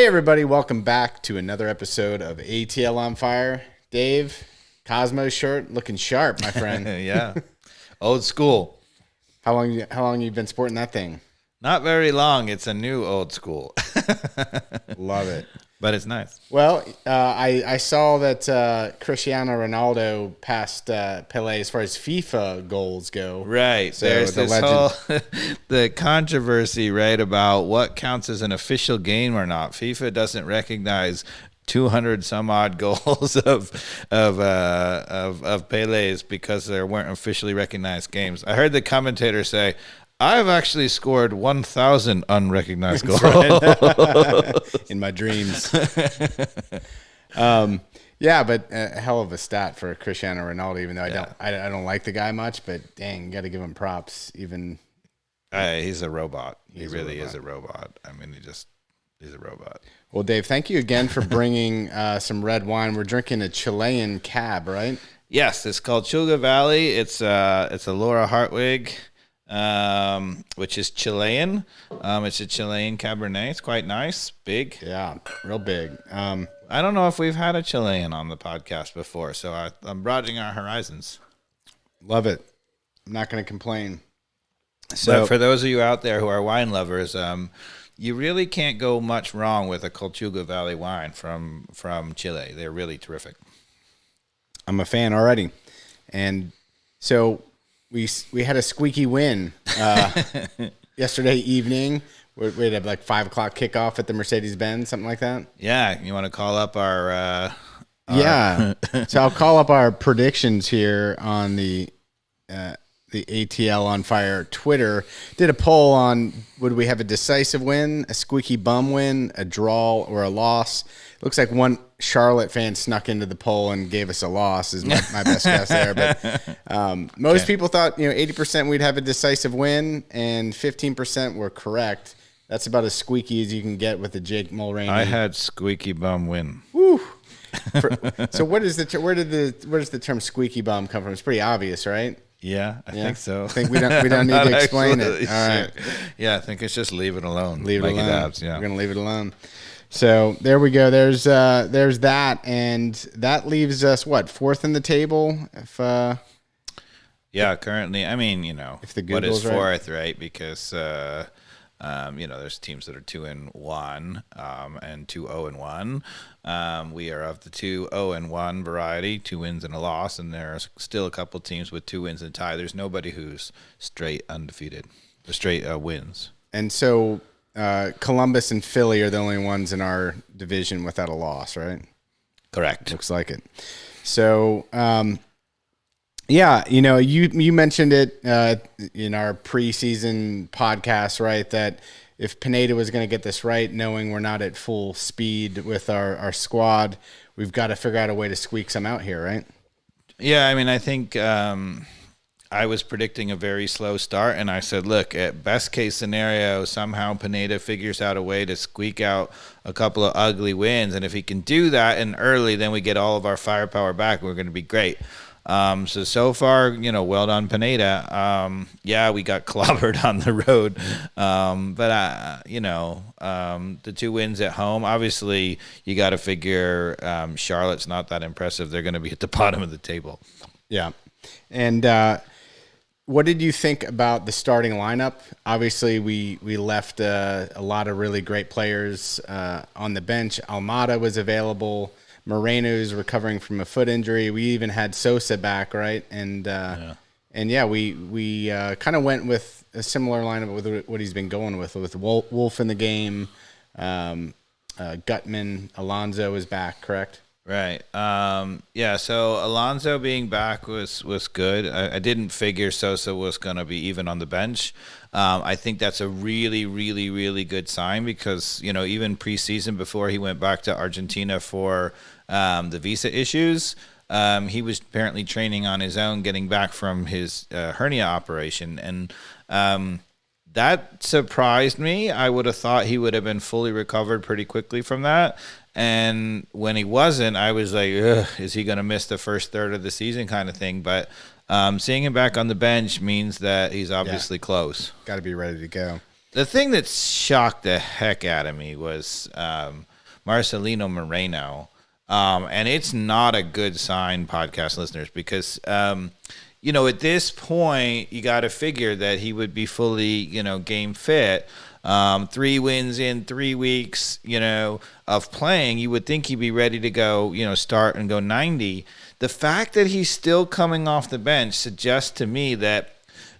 Hey everybody, welcome back to another episode of ATL on Fire. Dave, Cosmo shirt, looking sharp, my friend. Yeah, old school. How long you been sporting that thing? Not very long. It's a new old school. Love it. But it's nice. Well, I saw that Cristiano Ronaldo passed Pelé as far as FIFA goals go. Right. So there's the this legend. whole the controversy, right, about what counts as an official game or not. FIFA doesn't recognize 200 some odd goals of Pelé's because there weren't officially recognized games. I heard the commentator say, I've actually scored 1,000 unrecognized goals. Right. In my dreams. Yeah, but a hell of a stat for Cristiano Ronaldo, even though I don't like the guy much, but dang, got to give him props. Even he's a robot. He really is a robot. I mean, he's a robot. Well, Dave, thank you again for bringing some red wine. We're drinking a Chilean cab, right? Yes, it's called Chulga Valley. It's a Laura Hartwig, which is Chilean. It's a Chilean Cabernet. It's quite nice, big. Yeah, real big. I don't know if we've had a Chilean on the podcast before, so I'm broadening our horizons. Love it. I'm not going to complain. So, but for those of you out there who are wine lovers, you really can't go much wrong with a Colchuga Valley wine from Chile. They're really terrific. I'm a fan already. And so we had a squeaky win yesterday evening. We had like 5 o'clock kickoff at the Mercedes-Benz, something like that. Yeah, you want to call up our yeah. So I'll call up our predictions here on the ATL on Fire Twitter. Did a poll on would we have a decisive win, a squeaky bum win, a draw, or a loss. Looks like one Charlotte fan snuck into the poll and gave us a loss is my best guess there. But most people thought 80% we'd have a decisive win and 15% were correct. That's about as squeaky as you can get with the Jake Mulraney. I had squeaky bum win. Woo. So where does the term squeaky bum come from? It's pretty obvious, right? Yeah, I think so. I think we don't need to explain it. All right. Yeah, I think it's just leave it alone. Leave it alone. Yeah. We're gonna leave it alone. So there we go. There's that, and that leaves us what, fourth in the table? If yeah, currently, I mean, if the what is Google's fourth, right? Because there's teams that are 2-1 and 2-0-1. We are of the 2-0-1 variety, 2 wins and a loss, and there are still a couple teams with 2 wins and a tie. There's nobody who's straight undefeated, straight wins. And so Columbus and Philly are the only ones in our division without a loss, right? Correct. Looks like it. So, yeah, you mentioned it in our preseason podcast, right? That if Pineda was going to get this right, knowing we're not at full speed with our squad, we've got to figure out a way to squeak some out here, right? Yeah, I mean, I think I was predicting a very slow start, and I said, look, at best case scenario, somehow Pineda figures out a way to squeak out a couple of ugly wins, and if he can do that and early, then we get all of our firepower back. We're going to be great. So far, well done, Pineda. Yeah, we got clobbered on the road. But the 2 wins at home, obviously you got to figure, Charlotte's not that impressive. They're going to be at the bottom of the table. Yeah. And, what did you think about the starting lineup? Obviously, we left a lot of really great players on the bench. Almada was available. Moreno is recovering from a foot injury. We even had Sosa back, right? And we kind of went with a similar lineup with what he's been going with Wolf in the game. Gutman, Alonso is back, correct? Right. So Alonso being back was good. I didn't figure Sosa was going to be even on the bench. I think that's a really, really, really good sign because, even preseason before he went back to Argentina for the visa issues, he was apparently training on his own, getting back from his hernia operation. And that surprised me. I would have thought he would have been fully recovered pretty quickly from that. And when he wasn't, I was like, is he going to miss the first third of the season kind of thing? But seeing him back on the bench means that he's obviously close. Got to be ready to go. The thing that shocked the heck out of me was Marcelino Moreno. And it's not a good sign, podcast listeners, because, at this point, you got to figure that he would be fully, game fit. 3 wins in 3 weeks, of playing. You would think he'd be ready to go, start and go 90. The fact that he's still coming off the bench suggests to me that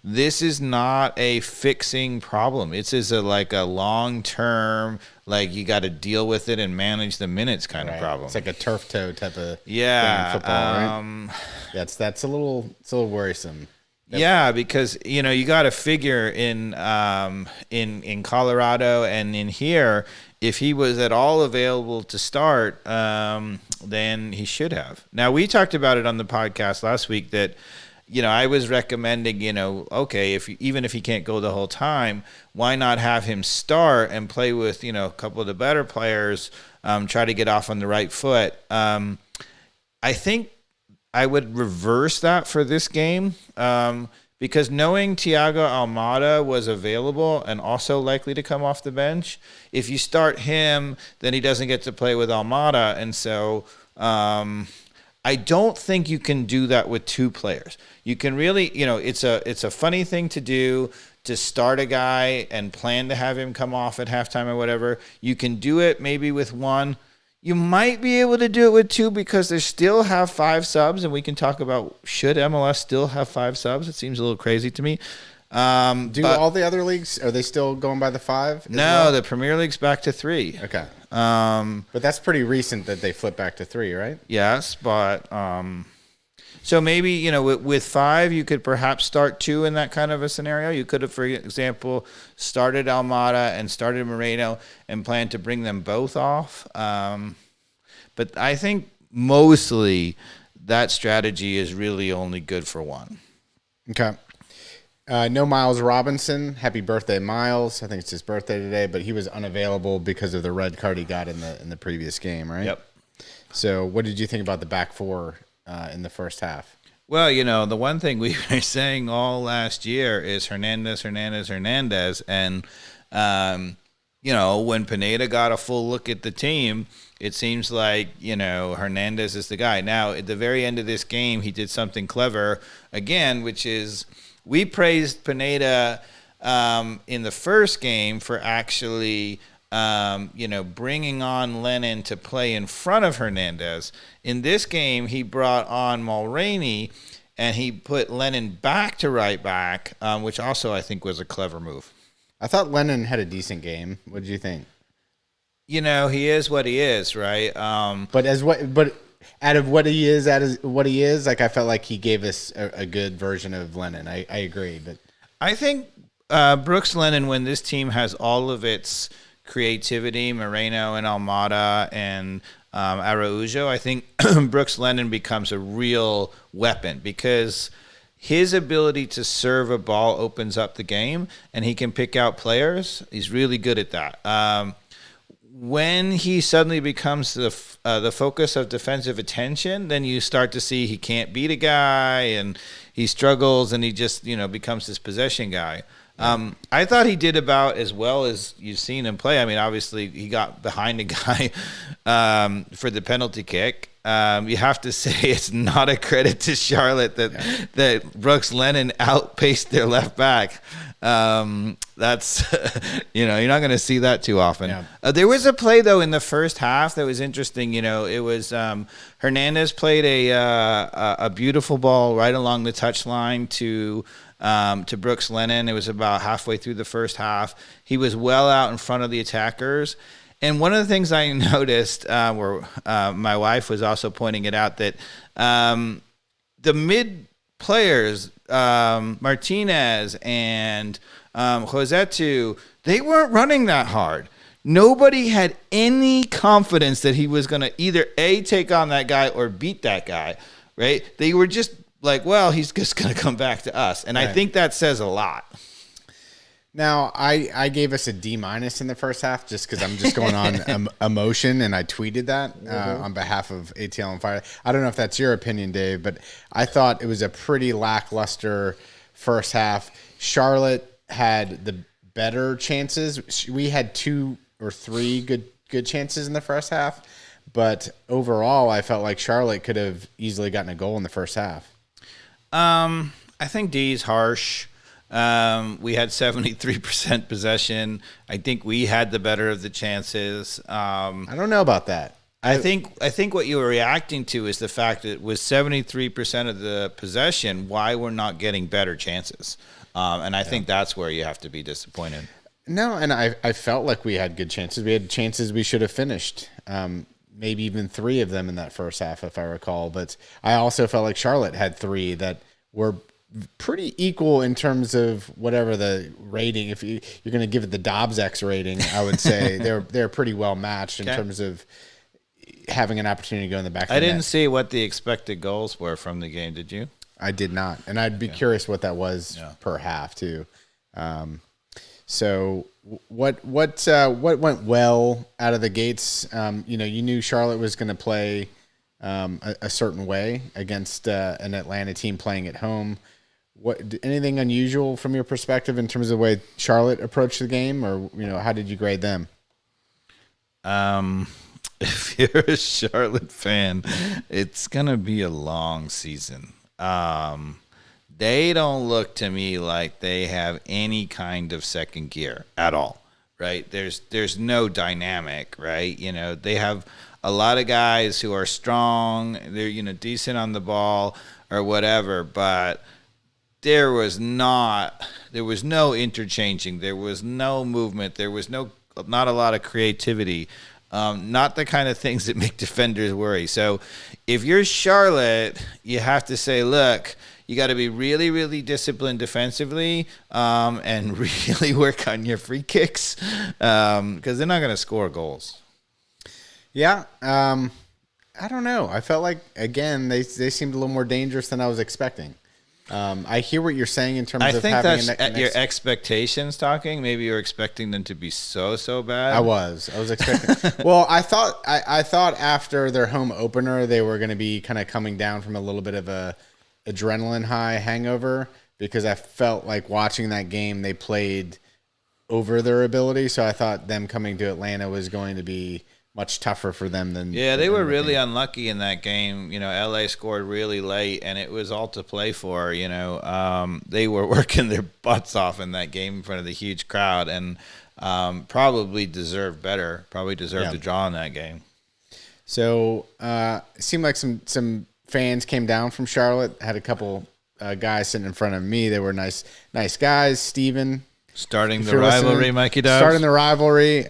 this is not a fixing problem. It's a long-term, you got to deal with it and manage the minutes kind of problem. It's like a turf toe type of thing in football, right? That's a little worrisome. Yeah, because you got to figure in Colorado and in here, if he was at all available to start, then he should have. Now, we talked about it on the podcast last week that I was recommending, okay, even if he can't go the whole time, why not have him start and play with a couple of the better players, try to get off on the right foot. I think I would reverse that for this game, because knowing Thiago Almada was available and also likely to come off the bench, if you start him, then he doesn't get to play with Almada. And so I don't think you can do that with 2 players. You can really, it's a funny thing to do, to start a guy and plan to have him come off at halftime or whatever. You can do it maybe with 1. You might be able to do it with 2 because they still have 5 subs, and we can talk about, should MLS still have 5 subs? It seems a little crazy to me. Do all the other leagues, are they still going by the 5? No, the Premier League's back to 3. Okay. But that's pretty recent that they flipped back to 3, right? Yes, but so maybe, with 5, you could perhaps start 2 in that kind of a scenario. You could have, for example, started Almada and started Moreno and planned to bring them both off. But I think mostly that strategy is really only good for 1. Okay. No Miles Robinson. Happy birthday, Miles. I think it's his birthday today, but he was unavailable because of the red card he got in the previous game, right? Yep. So what did you think about the back 4 in the first half? Well, the one thing we were saying all last year is Hernandez. And, when Pineda got a full look at the team, it seems like, Hernandez is the guy. Now, at the very end of this game, he did something clever again, which is we praised Pineda in the first game for actually bringing on Lennon to play in front of Hernandez. In this game, he brought on Mulraney, and he put Lennon back to right back, which also I think was a clever move. I thought Lennon had a decent game. What did you think? He is what he is, right? But out of what he is, like I felt like he gave us a good version of Lennon. I agree, but I think Brooks Lennon, when this team has all of its creativity, Moreno and Almada and Araujo, I think Brooks Lennon becomes a real weapon because his ability to serve a ball opens up the game, and he can pick out players. He's really good at that. When he suddenly becomes the focus of defensive attention, then you start to see he can't beat a guy, and he struggles, and he just becomes this possession guy. I thought he did about as well as you've seen him play. I mean, obviously, he got behind a guy for the penalty kick. You have to say it's not a credit to Charlotte that Brooks Lennon outpaced their left back. That's you're not going to see that too often. Yeah. There was a play though in the first half that was interesting. It was Hernandez played a beautiful ball right along the touchline to Brooks Lennon. It was about halfway through the first half. He was well out in front of the attackers. And one of the things I noticed, where my wife was also pointing it out, that the mid players, Martinez and Josetu, they weren't running that hard. Nobody had any confidence that he was going to either A, take on that guy or beat that guy, right? They were just like, well, he's just going to come back to us. And right. I think that says a lot. Now, I gave us a D- in the first half just because I'm just going on emotion, and I tweeted that on behalf of ATL on Fire. I don't know if that's your opinion, Dave, but I thought it was a pretty lackluster first half. Charlotte had the better chances. We had 2 or 3 good good chances in the first half. But overall, I felt like Charlotte could have easily gotten a goal in the first half. I think D's harsh. We had 73% possession. I think we had the better of the chances. I don't know about that. I think what you were reacting to is the fact that with 73% of the possession, why we're not getting better chances. And I think that's where you have to be disappointed. No, and I felt like we had good chances. We had chances we should have finished. Maybe even 3 of them in that first half, if I recall. But I also felt like Charlotte had 3 that were pretty equal in terms of whatever the rating. If you're going to give it the Dobbs X rating, I would say they're pretty well matched in terms of having an opportunity to go in the back of the I didn't net. see what the expected goals were from the game. Did you? I did not, and I'd be curious what that was per half too. So what went well out of the gates? You knew Charlotte was going to play a certain way against an Atlanta team playing at home. Anything unusual from your perspective in terms of the way Charlotte approached the game, or how did you grade them? If you're a Charlotte fan, it's gonna be a long season. They don't look to me like they have any kind of second gear at all, right? There's no dynamic, right? They have a lot of guys who are strong, they're decent on the ball or whatever, but there was no interchanging, there was no movement, there was not a lot of creativity. Not the kind of things that make defenders worry. So if you're Charlotte, you have to say, look, you got to be really, really disciplined defensively and really work on your free kicks because they're not going to score goals. Yeah. I don't know. I felt like, again, they seemed a little more dangerous than I was expecting. I hear what you're saying in terms of having that's your expectations talking. Maybe you're expecting them to be so bad. I was expecting. Well, I thought after their home opener, they were going to be kind of coming down from a little bit of a adrenaline high hangover because I felt like watching that game, they played over their ability. So I thought them coming to Atlanta was going to be much tougher for them than. Yeah, they were really unlucky in that game. LA scored really late, and it was all to play for. They were working their butts off in that game in front of the huge crowd, and probably deserved better. Probably deserved a draw in that game. So it seemed like some fans came down from Charlotte. Had a couple guys sitting in front of me. They were nice guys. Steven. Starting the rivalry, Mikey Dobbs. Starting the rivalry.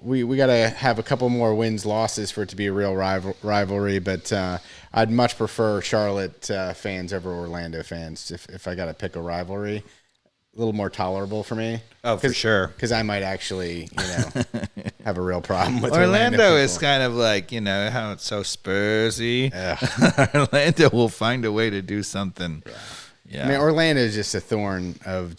We got to have a couple more wins, losses for it to be a real rivalry, but I'd much prefer Charlotte fans over Orlando fans if I got to pick a rivalry. A little more tolerable for me. Oh, for sure. Because I might actually, have a real problem with Orlando is kind of like, how it's so Spursy. Orlando will find a way to do something. Yeah. I mean, Orlando is just a thorn of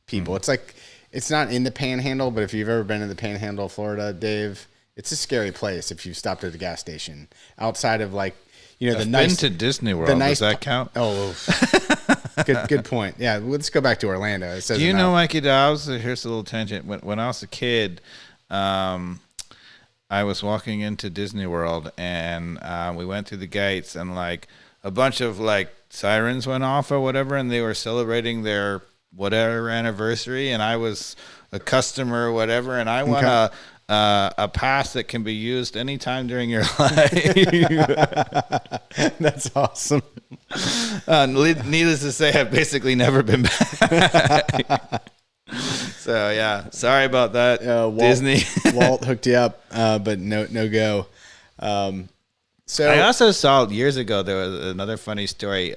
people. It's like, it's not in the Panhandle, but if you've ever been in the Panhandle of Florida, Dave, it's a scary place if you've stopped at a gas station. Outside of I've been to Disney World. Does that count? Oh, good point. Yeah, let's go back to Orlando. It says Do you know Mikey Dobbs? Here's a little tangent. When I was a kid, I was walking into Disney World, and we went through the gates, and a bunch of sirens went off or whatever, and they were celebrating their whatever anniversary, and I was a customer or whatever, and I won a pass that can be used anytime during your life. That's awesome. Needless to say, I've basically never been back. So yeah, sorry about that, Disney. Walt hooked you up, but no go. So I also saw years ago, there was another funny story.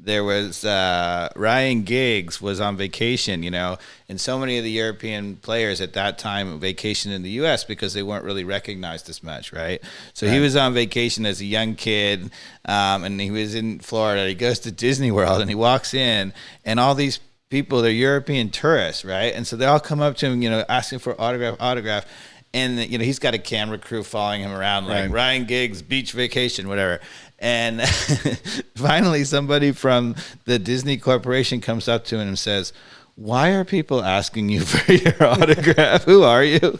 There was Ryan Giggs was on vacation, and so many of the European players at that time vacationed in the U.S. because they weren't really recognized as much, right? So he was on vacation as a young kid, and he was in Florida. He goes to Disney World, and he walks in, and all these people, they're European tourists, right? And so they all come up to him, asking for autograph. And, he's got a camera crew following him around, Ryan Giggs, beach vacation, whatever. And finally, somebody from the Disney Corporation comes up to him and says, why are people asking you for your autograph? Who are you?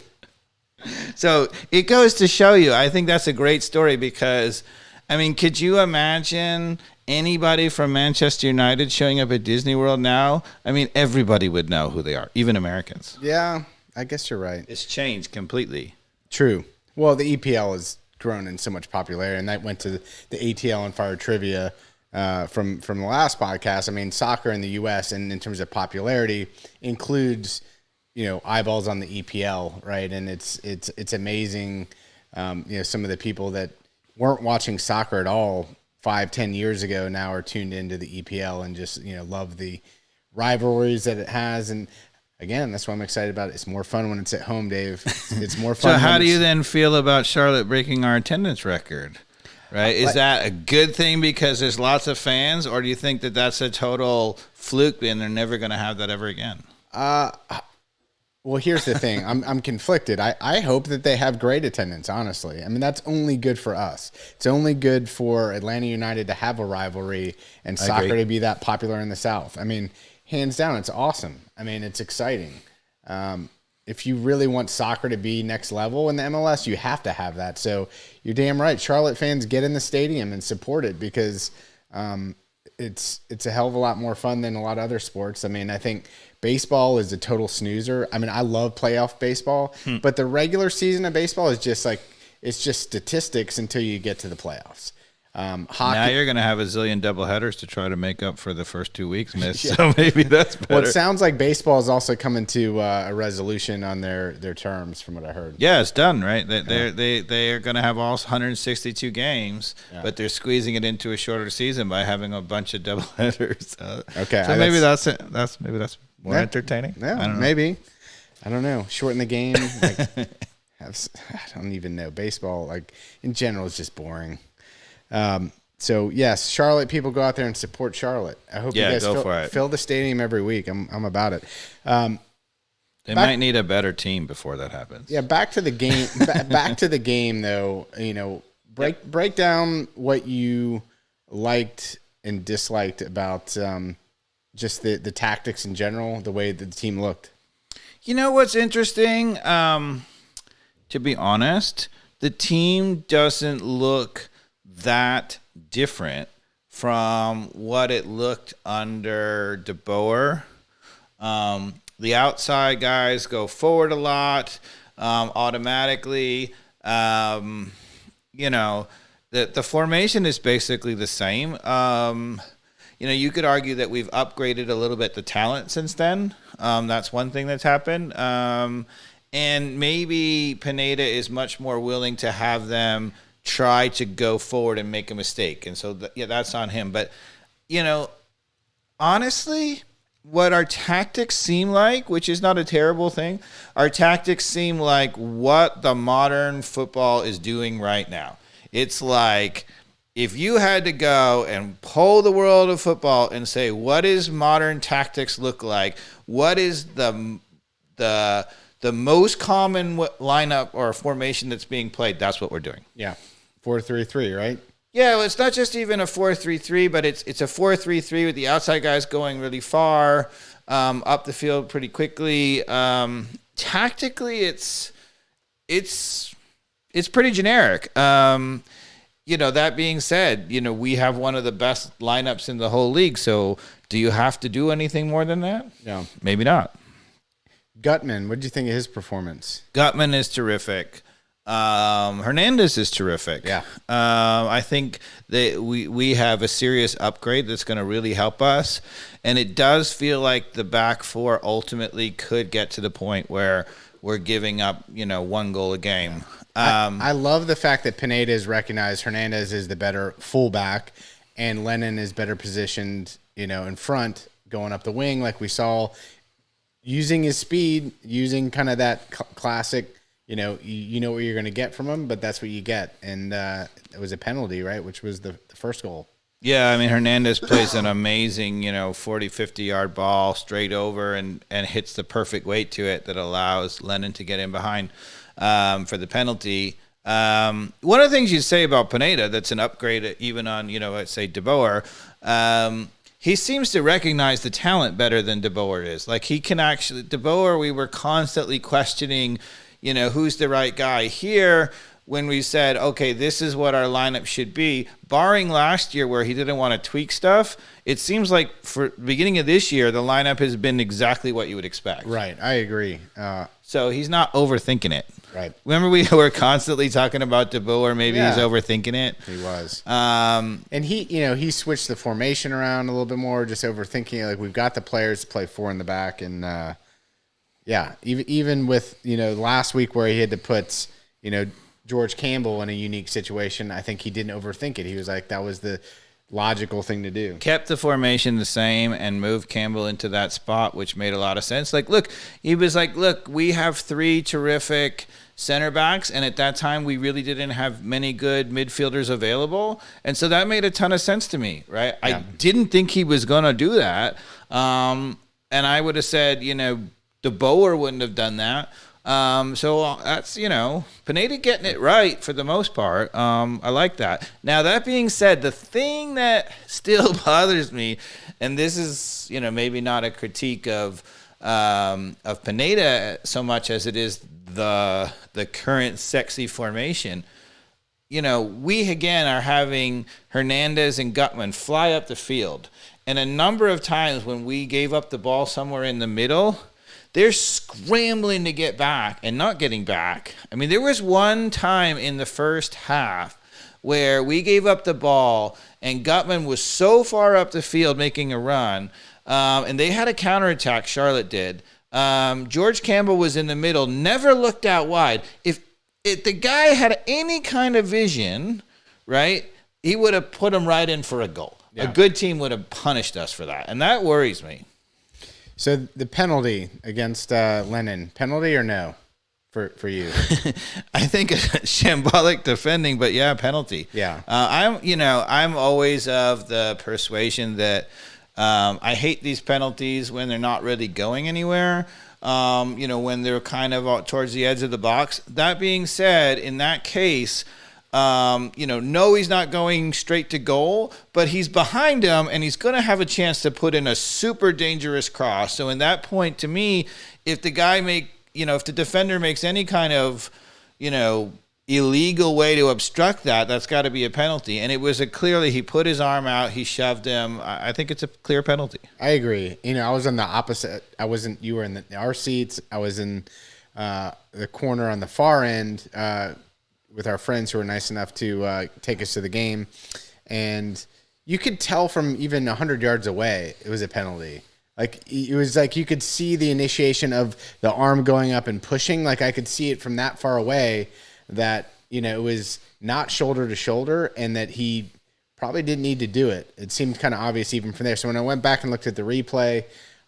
So it goes to show you, I think that's a great story because, I mean, could you imagine anybody from Manchester United showing up at Disney World now? I mean, everybody would know who they are, even Americans. Yeah, I guess you're right. It's changed completely. True. Well, the EPL has grown in so much popularity, and that went to the ATL on Fire trivia from the last podcast. I mean, soccer in the U.S. and in terms of popularity includes, eyeballs on the EPL, right? And it's amazing. Some of the people that weren't watching soccer at all 5-10 years ago now are tuned into the EPL and just love the rivalries that it has. And again, that's why I'm excited about it. It's more fun when it's at home, Dave. It's more fun. So how do you then feel about Charlotte breaking our attendance record? Right? Is that a good thing because there's lots of fans, or do you think that that's a total fluke and they're never going to have that ever again? Well, here's the thing. I'm conflicted. I hope that they have great attendance, honestly. I mean, that's only good for us. It's only good for Atlanta United to have a rivalry and soccer to be that popular in the South. I mean, hands down, it's awesome. I mean, it's exciting. If you really want soccer to be next level in the MLS, you have to have that. So you're damn right. Charlotte fans, get in the stadium and support it because it's a hell of a lot more fun than a lot of other sports. I mean, I think baseball is a total snoozer. I mean, I love playoff baseball, but the regular season of baseball is just it's just statistics until you get to the playoffs. Hockey, now you're going to have a zillion doubleheaders to try to make up for the first 2 weeks missed. Yeah. So maybe that's better. Well, it sounds like baseball is also coming to a resolution on their terms, from what I heard. Yeah, it's done, right? They are going to have all 162 games, but they're squeezing it into a shorter season by having a bunch of doubleheaders. Okay, so maybe that's more entertaining. Yeah, I don't know. Maybe. I don't know. Shorten the game. I don't even know. Baseball, in general, is just boring. So yes, Charlotte people, go out there and support Charlotte. I hope you guys fill the stadium every week. I'm about it. They might need a better team before that happens. Yeah. Back to the game, back to the game though, break down what you liked and disliked about, just the tactics in general, the way that the team looked. You know what's interesting? To be honest, the team doesn't look that different from what it looked under De Boer. The outside guys go forward a lot automatically. The formation is basically the same. You could argue that we've upgraded a little bit the talent since then. That's one thing that's happened. And maybe Pineda is much more willing to have them try to go forward and make a mistake. And so, that's on him. But, honestly, what our tactics seem like, which is not a terrible thing, our tactics seem like what the modern football is doing right now. It's like if you had to go and poll the world of football and say, what does modern tactics look like? What is the most common lineup or formation that's being played? That's what we're doing. Yeah. 4-3-3, right? Yeah, well, it's not just even a 4-3-3, but it's a 4-3-3 with the outside guys going really far up the field pretty quickly. Tactically, it's pretty generic. That being said, we have one of the best lineups in the whole league. So, do you have to do anything more than that? No, maybe not. Gutman, what did you think of his performance? Gutman is terrific. Hernandez is terrific. Yeah. I think that we have a serious upgrade that's going to really help us. And it does feel like the back four ultimately could get to the point where we're giving up, 1 goal a game. I love the fact that Pineda is recognized Hernandez is the better fullback and Lennon is better positioned, in front going up the wing. Like we saw, using his speed, using kind of that classic, you know what you're going to get from him, but that's what you get. And it was a penalty, right, which was the first goal. Yeah, I mean, Hernandez plays an amazing, 40, 50-yard ball straight over and hits the perfect weight to it that allows Lennon to get in behind for the penalty. One of the things you say about Pineda that's an upgrade even on, let's say De Boer, he seems to recognize the talent better than DeBoer is. Like he can actually, DeBoer, we were constantly questioning, who's the right guy here. When we said, okay, this is what our lineup should be, barring last year where he didn't want to tweak stuff, it seems like for the beginning of this year, the lineup has been exactly what you would expect. Right. I agree. So he's not overthinking it. Right. Remember we were constantly talking about DeBoer, maybe he's overthinking it. He was. And he switched the formation around a little bit more, just overthinking it. Like we've got the players to play 4 in the back. And even with, last week where he had to put, George Campbell in a unique situation, I think he didn't overthink it. He was like, that was the logical thing to do. Kept the formation the same and moved Campbell into that spot, which made a lot of sense. He was like, look, we have 3 terrific center backs, and at that time we really didn't have many good midfielders available, and so that made a ton of sense to me, right? Yeah. I didn't think he was going to do that, and I would have said, DeBoer wouldn't have done that. So that's, Pineda getting it right for the most part. I like that. Now, that being said, the thing that still bothers me, and this is, maybe not a critique of Pineda so much as it is the current sexy formation. We again are having Hernandez and Gutman fly up the field. And a number of times when we gave up the ball somewhere in the middle, they're scrambling to get back and not getting back. I mean, there was one time in the first half where we gave up the ball and Gutman was so far up the field making a run, and they had a counterattack, Charlotte did. George Campbell was in the middle, never looked out wide. If the guy had any kind of vision, right, he would have put him right in for a goal. Yeah. A good team would have punished us for that, and that worries me. So the penalty against Lennon, penalty or no for you? I think shambolic defending, but yeah, penalty. Yeah. I'm always of the persuasion that I hate these penalties when they're not really going anywhere. When they're kind of towards the edge of the box. That being said, in that case, no, he's not going straight to goal, but he's behind him and he's going to have a chance to put in a super dangerous cross. So in that point, to me, if the guy if the defender makes any kind of, illegal way to obstruct that, that's got to be a penalty. And it was clearly he put his arm out, he shoved him. I think it's a clear penalty. I agree. I was on the opposite. You were in our seats. I was in the corner on the far end, with our friends who were nice enough to take us to the game. And you could tell from even 100 yards away, it was a penalty. Like, it was like you could see the initiation of the arm going up and pushing. Like, I could see it from that far away that, it was not shoulder to shoulder and that he probably didn't need to do it. It seemed kind of obvious even from there. So when I went back and looked at the replay,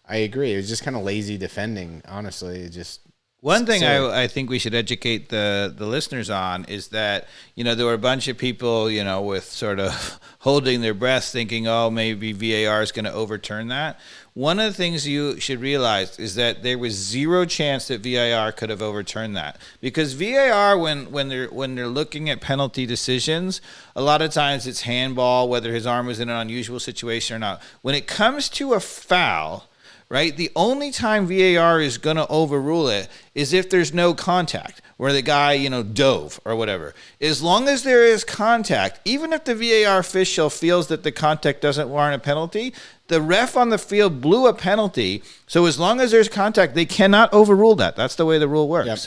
I agree. It was just kind of lazy defending, honestly. It just... One thing I think we should educate the listeners on is that, there were a bunch of people, with sort of holding their breath thinking, oh, maybe VAR is going to overturn that. One of the things you should realize is that there was zero chance that VAR could have overturned that, because VAR, when they're looking at penalty decisions, a lot of times it's handball, whether his arm was in an unusual situation or not. When it comes to a foul, right, the only time VAR is going to overrule it is if there's no contact, where the guy, dove or whatever. As long as there is contact, even if the VAR official feels that the contact doesn't warrant a penalty, the ref on the field blew a penalty. So as long as there's contact, they cannot overrule that. That's the way the rule works. Yep.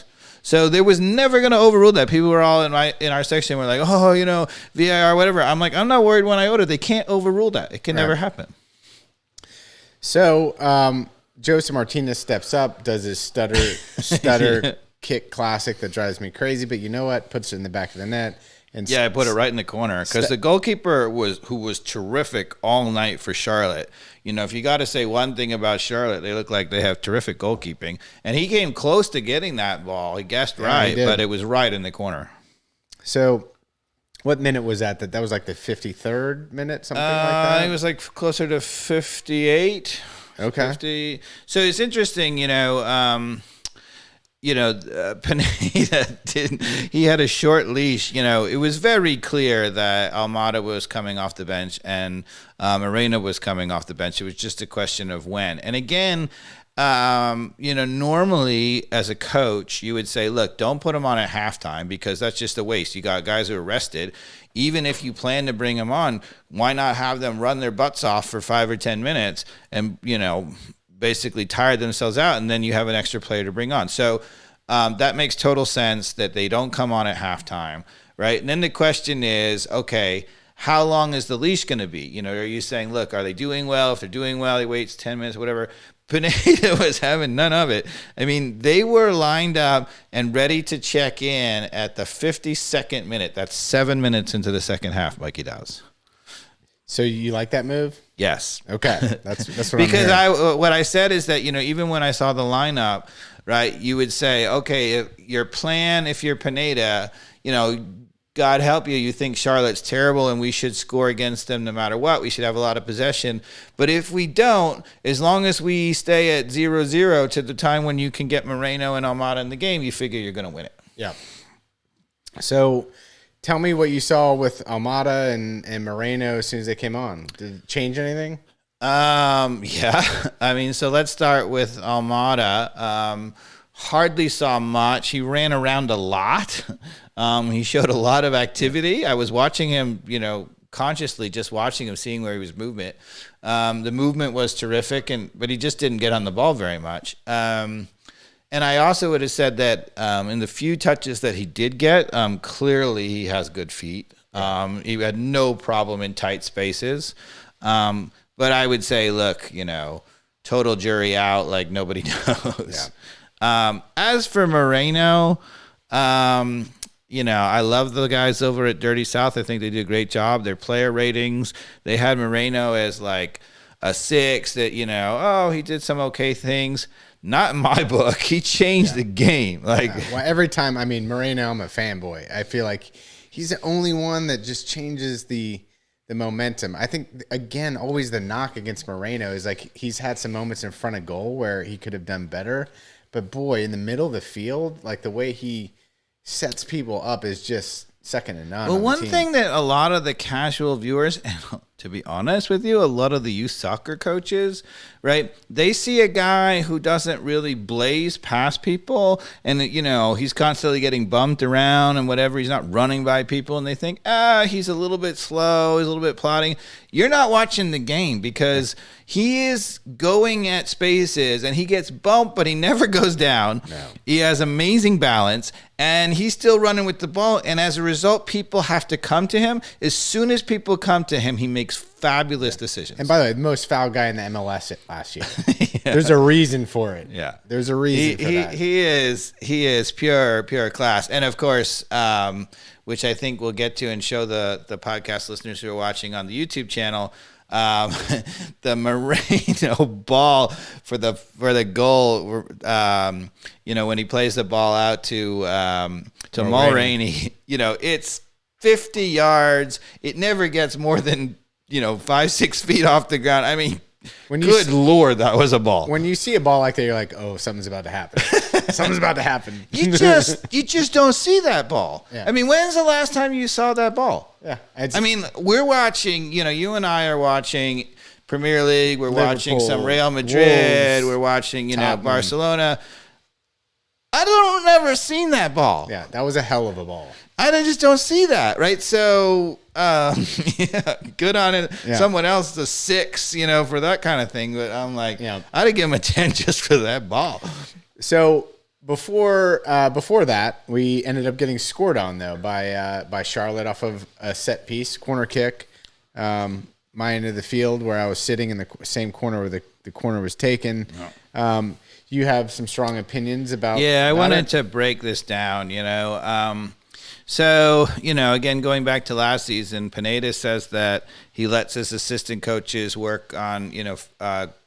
So there was never going to overrule that. People were all in our section were like, oh, VAR, whatever. I'm like, I'm not worried one iota. They can't overrule that. It can never happen. So Joseph Martinez steps up, does his stutter kick classic that drives me crazy, but you know what? Puts it in the back of the net. And I put it right in the corner because the goalkeeper who was terrific all night for Charlotte. If you got to say one thing about Charlotte, they look like they have terrific goalkeeping. And he came close to getting that ball. He guessed right, but it was right in the corner. So what minute was that? That was like the 53rd minute, something like that? I think it was like closer to 58. Okay. 50. So it's interesting, Pineda didn't. He had a short leash. It was very clear that Almada was coming off the bench and Moreno was coming off the bench. It was just a question of when. And again, normally as a coach, you would say, look, don't put him on at halftime because that's just a waste. You got guys who are rested. Even if you plan to bring them on, why not have them run their butts off for 5 or 10 minutes and, basically tire themselves out, and then you have an extra player to bring on. So that makes total sense that they don't come on at halftime, right? And then the question is, okay, how long is the leash going to be? Are you saying, look, are they doing well? If they're doing well, he waits 10 minutes, whatever. Pineda was having none of it. I mean, they were lined up and ready to check in at the 52nd minute. That's 7 minutes into the second half, Mikey Dowes. So you like that move? Yes. Okay. That's what because I'm hearing. what I said is that, even when I saw the lineup, right, you would say, okay, if your plan, if you're Pineda, God help you, you think Charlotte's terrible and we should score against them no matter what. We should have a lot of possession. But if we don't, as long as we stay at 0-0 to the time when you can get Moreno and Almada in the game, you figure you're going to win it. Yeah. So tell me what you saw with Almada and Moreno as soon as they came on. Did it change anything? Yeah. I mean, so let's start with Almada. Hardly saw much. He ran around a lot. He showed a lot of activity. I was watching him, consciously just watching him, seeing where he was movement. The movement was terrific, but he just didn't get on the ball very much. And I also would have said that in the few touches that he did get, clearly he has good feet. He had no problem in tight spaces. But I would say, look, total jury out, like nobody knows. Yeah. As for Moreno, I love the guys over at Dirty South. I think they do a great job. Their player ratings, they had Moreno as like a 6 that, he did some okay things. Not in my book. He changed the game. Well, every time, Moreno, I'm a fanboy. I feel like he's the only one that just changes the momentum. I think, again, always the knock against Moreno is like he's had some moments in front of goal where he could have done better. But, boy, in the middle of the field, like the way he sets people up is just second to none. Well, one thing that a lot of the casual viewers, and to be honest with you, a lot of the youth soccer coaches, right, they see a guy who doesn't really blaze past people and, he's constantly getting bumped around and whatever. He's not running by people, and they think, he's a little bit slow, he's a little bit plodding. You're not watching the game because he is going at spaces and he gets bumped, but he never goes down. No. He has amazing balance and he's still running with the ball. And as a result, people have to come to him. As soon as people come to him, he makes fabulous decisions. And by the way, the most foul guy in the MLS last year. Yeah. There's a reason for it. Yeah. There's a reason for that. He is pure class. And of course, which I think we'll get to and show the podcast listeners who are watching on the YouTube channel, the Moreno ball for the goal, when he plays the ball out to Mulraney, it's 50 yards. It never gets more than 5-6 feet off the ground. I mean, good Lord, that was a ball. When you see a ball like that, you're like, oh, something's about to happen. Something's about to happen. You just don't see that ball. Yeah. I mean, when's the last time you saw that ball? Yeah. We're watching, you and I are watching Premier League. We're watching some Real Madrid. Wolves, we're watching, Barcelona. I don't never seen that ball. Yeah, that was a hell of a ball. I just don't see that, right? So, good on it. Yeah. Someone else a 6, for that kind of thing. But I'm like, I'd give him a 10 just for that ball. So before that, we ended up getting scored on though by Charlotte off of a set piece, corner kick, my end of the field where I was sitting in the same corner where the corner was taken. No. You have some strong opinions about. Yeah, I wanted to break this down. So, again, going back to last season, Pineda says that he lets his assistant coaches work on,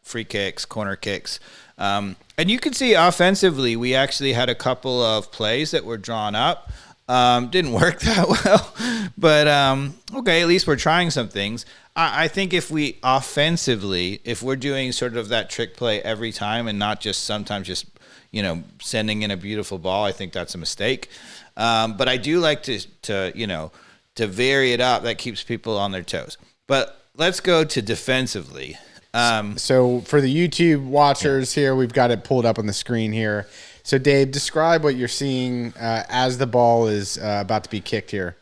free kicks, corner kicks. And you can see offensively, we actually had a couple of plays that were drawn up. Didn't work that well. But, okay, at least we're trying some things. I think if we offensively, if we're doing sort of that trick play every time and not just sometimes just, sending in a beautiful ball. I think that's a mistake. But I do like to vary it up. That keeps people on their toes. But let's go to defensively. So for the YouTube watchers here, we've got it pulled up on the screen here. So Dave, describe what you're seeing as the ball is about to be kicked here.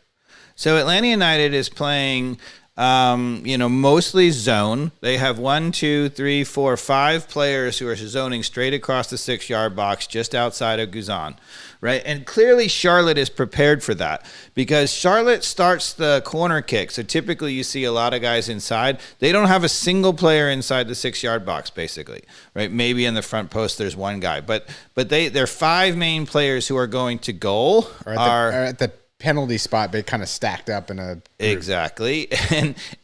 So Atlanta United is playing, mostly zone. They have 1, 2, 3, 4, 5 players who are zoning straight across the 6-yard box just outside of Guzan, right? And clearly Charlotte is prepared for that because Charlotte starts the corner kick. So typically you see a lot of guys inside. They don't have a single player inside the 6-yard box, basically, right? Maybe in the front post there's one guy, but their 5 main players who are going to goal are at the penalty spot, but kind of stacked up in a group. Exactly.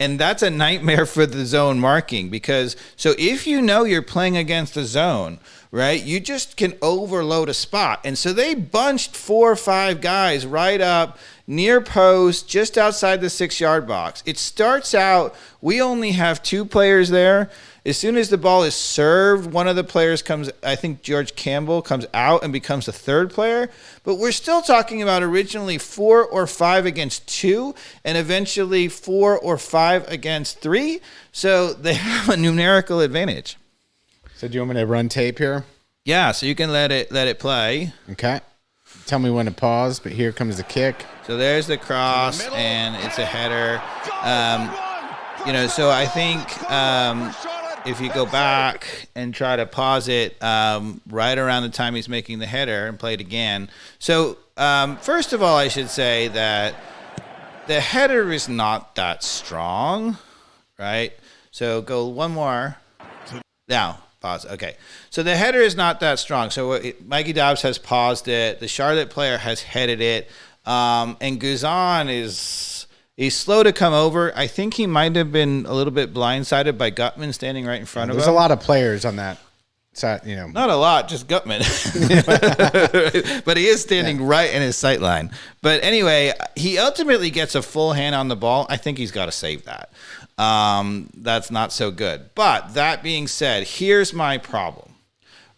And that's a nightmare for the zone marking because so if you're playing against the zone, right, you just can overload a spot. And so they bunched 4 or 5 guys right up near post, just outside the 6-yard box. It starts out, we only have 2 players there. As soon as the ball is served, one of the players comes, I think George Campbell comes out and becomes a 3rd player. But we're still talking about originally 4 or 5 against 2 and eventually 4 or 5 against 3. So they have a numerical advantage. So do you want me to run tape here? Yeah, so you can let it play. Okay. Tell me when to pause, but here comes the kick. So there's the cross, and it's a header. So I think if you go back and try to pause it right around the time he's making the header and play it again. So first of all, I should say that the header is not that strong, right? So go one more. Now, pause. Okay. So the header is not that strong. So Mikey Dobbs has paused it. The Charlotte player has headed it. And Guzan he's slow to come over. I think he might have been a little bit blindsided by Gutman standing right in front of him. There's a lot of players on that side, Not a lot, just Gutman. But he is standing right in his sight line. But anyway, he ultimately gets a full hand on the ball. I think he's got to save that. That's not so good. But that being said, here's my problem,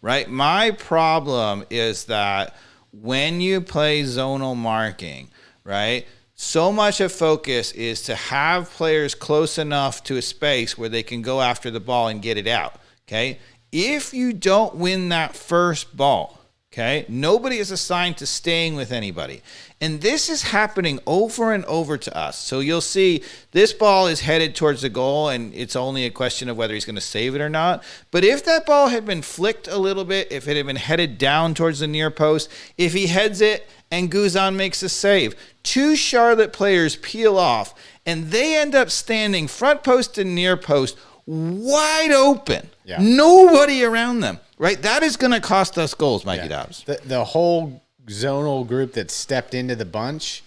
right? My problem is that when you play zonal marking, right, so much of focus is to have players close enough to a space where they can go after the ball and get it out, okay? If you don't win that first ball, okay, nobody is assigned to staying with anybody. And this is happening over and over to us. So you'll see this ball is headed towards the goal, and it's only a question of whether he's going to save it or not. But if that ball had been flicked a little bit, if it had been headed down towards the near post, if he heads it and Guzan makes a save, 2 Charlotte players peel off, and they end up standing front post and near post wide open. Yeah. Nobody around them, right? That is going to cost us goals, Mikey Dobbs. The whole zonal group that stepped into the bunch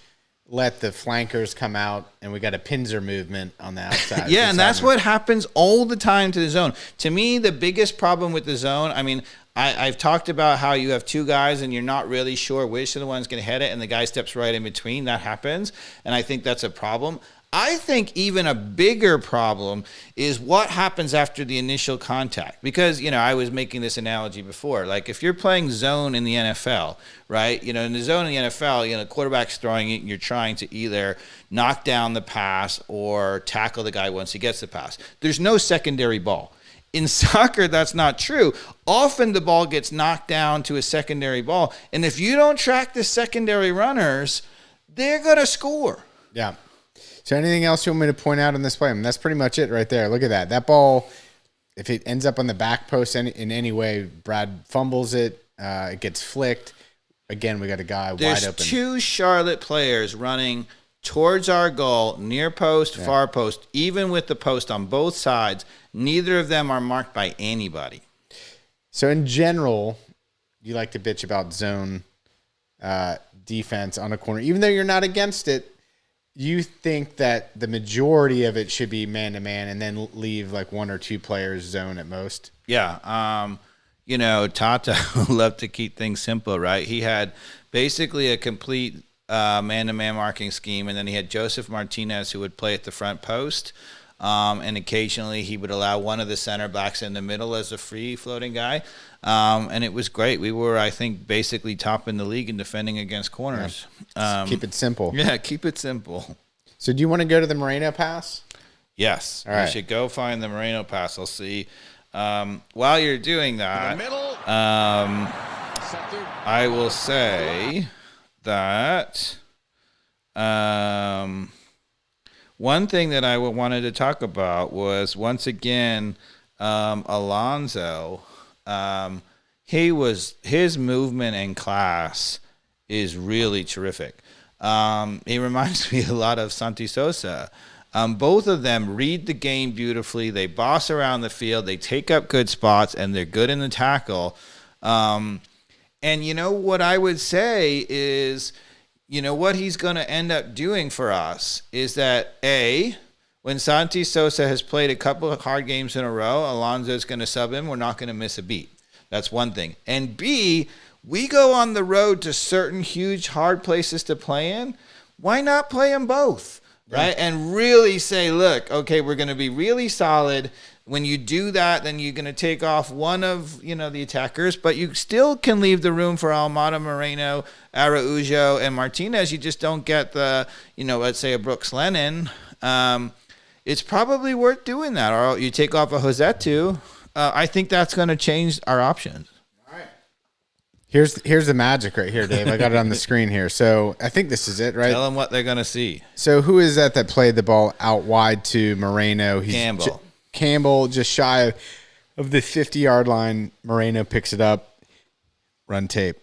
let the flankers come out, and we got a pincer movement on the outside. Yeah, and that's what happens all the time to the zone. To me, the biggest problem with the zone, I mean, I've talked about how you have 2 guys and you're not really sure which of the one's going to head it, and the guy steps right in between. That happens, and I think that's a problem. I think even a bigger problem is what happens after the initial contact. Because, I was making this analogy before. Like, if you're playing zone in the NFL, right? In the zone in the NFL, quarterback's throwing it, and you're trying to either knock down the pass or tackle the guy once he gets the pass. There's no secondary ball. In soccer, that's not true. Often the ball gets knocked down to a secondary ball. And if you don't track the secondary runners, they're going to score. Yeah. So anything else you want me to point out on this play? I mean, that's pretty much it right there. Look at that. That ball, if it ends up on the back post in any way, Brad fumbles it. It gets flicked. Again, we got a guy wide open. There's 2 Charlotte players running towards our goal, near post, far post, even with the post on both sides. Neither of them are marked by anybody. So in general, you like to bitch about zone defense on a corner. Even though you're not against it, you think that the majority of it should be man-to-man and then leave like 1 or 2 players zone at most? Yeah. Tata loved to keep things simple, right? He had basically a complete man-to-man marking scheme, and then he had Joseph Martinez who would play at the front post. And occasionally he would allow one of the center backs in the middle as a free floating guy. And it was great. We were, I think, basically top in the league in defending against corners. Keep it simple. Yeah, keep it simple. So do you want to go to the Moreno pass? Yes. All right. You should go find the Moreno pass. I'll see. While you're doing that, I will say that one thing that I wanted to talk about was, once again, Alonso. His movement and class is really terrific. He reminds me a lot of Santi Sosa. Both of them read the game beautifully. They boss around the field. They take up good spots, and they're good in the tackle. And you know what I would say is, you know what he's going to end up doing for us is that, when Santi Sosa has played a couple of hard games in a row, Alonso's going to sub him. We're not going to miss a beat. That's one thing. And B, we go on the road to certain huge, hard places to play in. Why not play them both? Right? And really say, look, okay, we're going to be really solid. When you do that, then you're going to take off one of, the attackers, but you still can leave the room for Almada, Moreno, Araujo, and Martinez. You just don't get the, let's say a Brooks Lennon. It's probably worth doing that. Or you take off a Josetu. I think that's going to change our options. Here's the magic right here, Dave. I got it on the screen here. So I think this is it, right? Tell them what they're going to see. So who is that played the ball out wide to Moreno? Campbell. Campbell, just shy of the 50-yard line. Moreno picks it up. Run tape.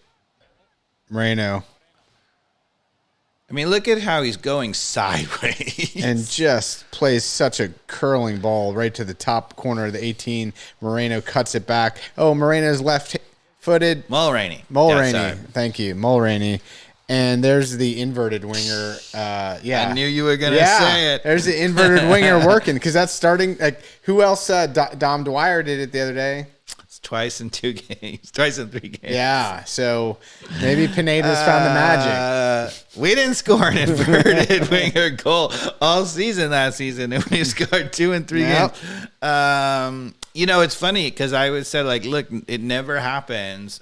Moreno. I mean, look at how he's going sideways. And just plays such a curling ball right to the top corner of the 18. Moreno cuts it back. Oh, Moreno's left-footed. Mulraney. Thank you. Mulraney. And there's the inverted winger. Yeah. I knew you were going to say it. There's the inverted winger working, because that's starting. Like, who else? Dom Dwyer did it the other day. It's twice in 2 games. Twice in 3 games. Yeah. So maybe Pineda's found the magic. We didn't score an inverted winger goal all season last season, and we scored 2 in 3 games. It's funny because I would say, look, it never happens.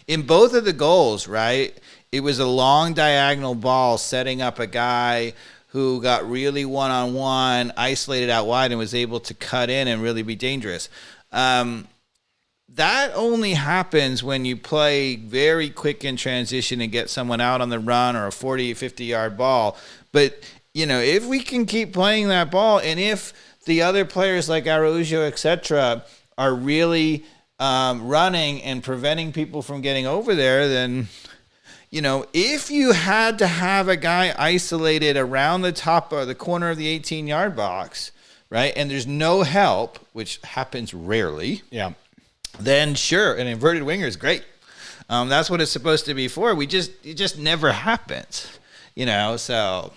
In both of the goals, right? It was a long diagonal ball setting up a guy who got really one-on-one, isolated out wide, and was able to cut in and really be dangerous. That only happens when you play very quick in transition and get someone out on the run, or a 40, 50-yard ball. But, if we can keep playing that ball, and if the other players like Araujo, etc., are really running and preventing people from getting over there, then... if you had to have a guy isolated around the top or the corner of the 18-yard box, right, and there's no help, which happens rarely, then sure, an inverted winger is great. That's what it's supposed to be for. It just never happens, so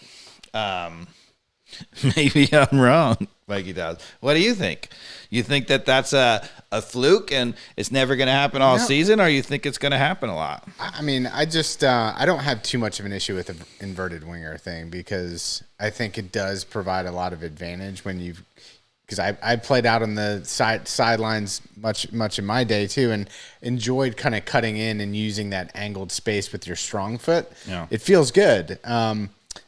maybe I'm wrong, Mikey Dowd. What do you think? You think that that's a fluke and it's never going to happen all season, or you think it's going to happen a lot? I mean, I just I don't have too much of an issue with the inverted winger thing, because I think it does provide a lot of advantage when you've, because I played out on the sidelines much in my day too, and enjoyed kind of cutting in and using that angled space with your strong foot. Yeah. It feels good.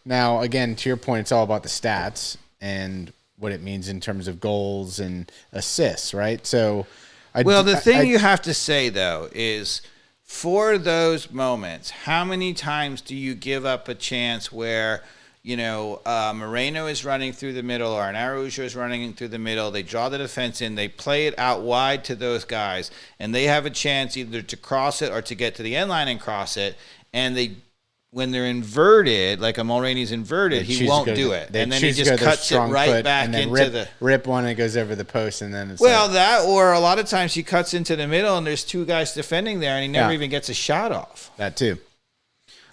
Now, again, to your point, it's all about the stats and what it means in terms of goals and assists, right? So, the thing you have to say, though, is for those moments, how many times do you give up a chance where, Moreno is running through the middle, or an Araujo is running through the middle, they draw the defense in, they play it out wide to those guys, and they have a chance either to cross it or to get to the end line and cross it, and when they're inverted, like a Mulraney's inverted, he won't do it. And then he just cuts it right back into the... Rip one, and it goes over the post, and then it's... Well, that, or a lot of times he cuts into the middle, and there's 2 guys defending there, and he never even gets a shot off. That too.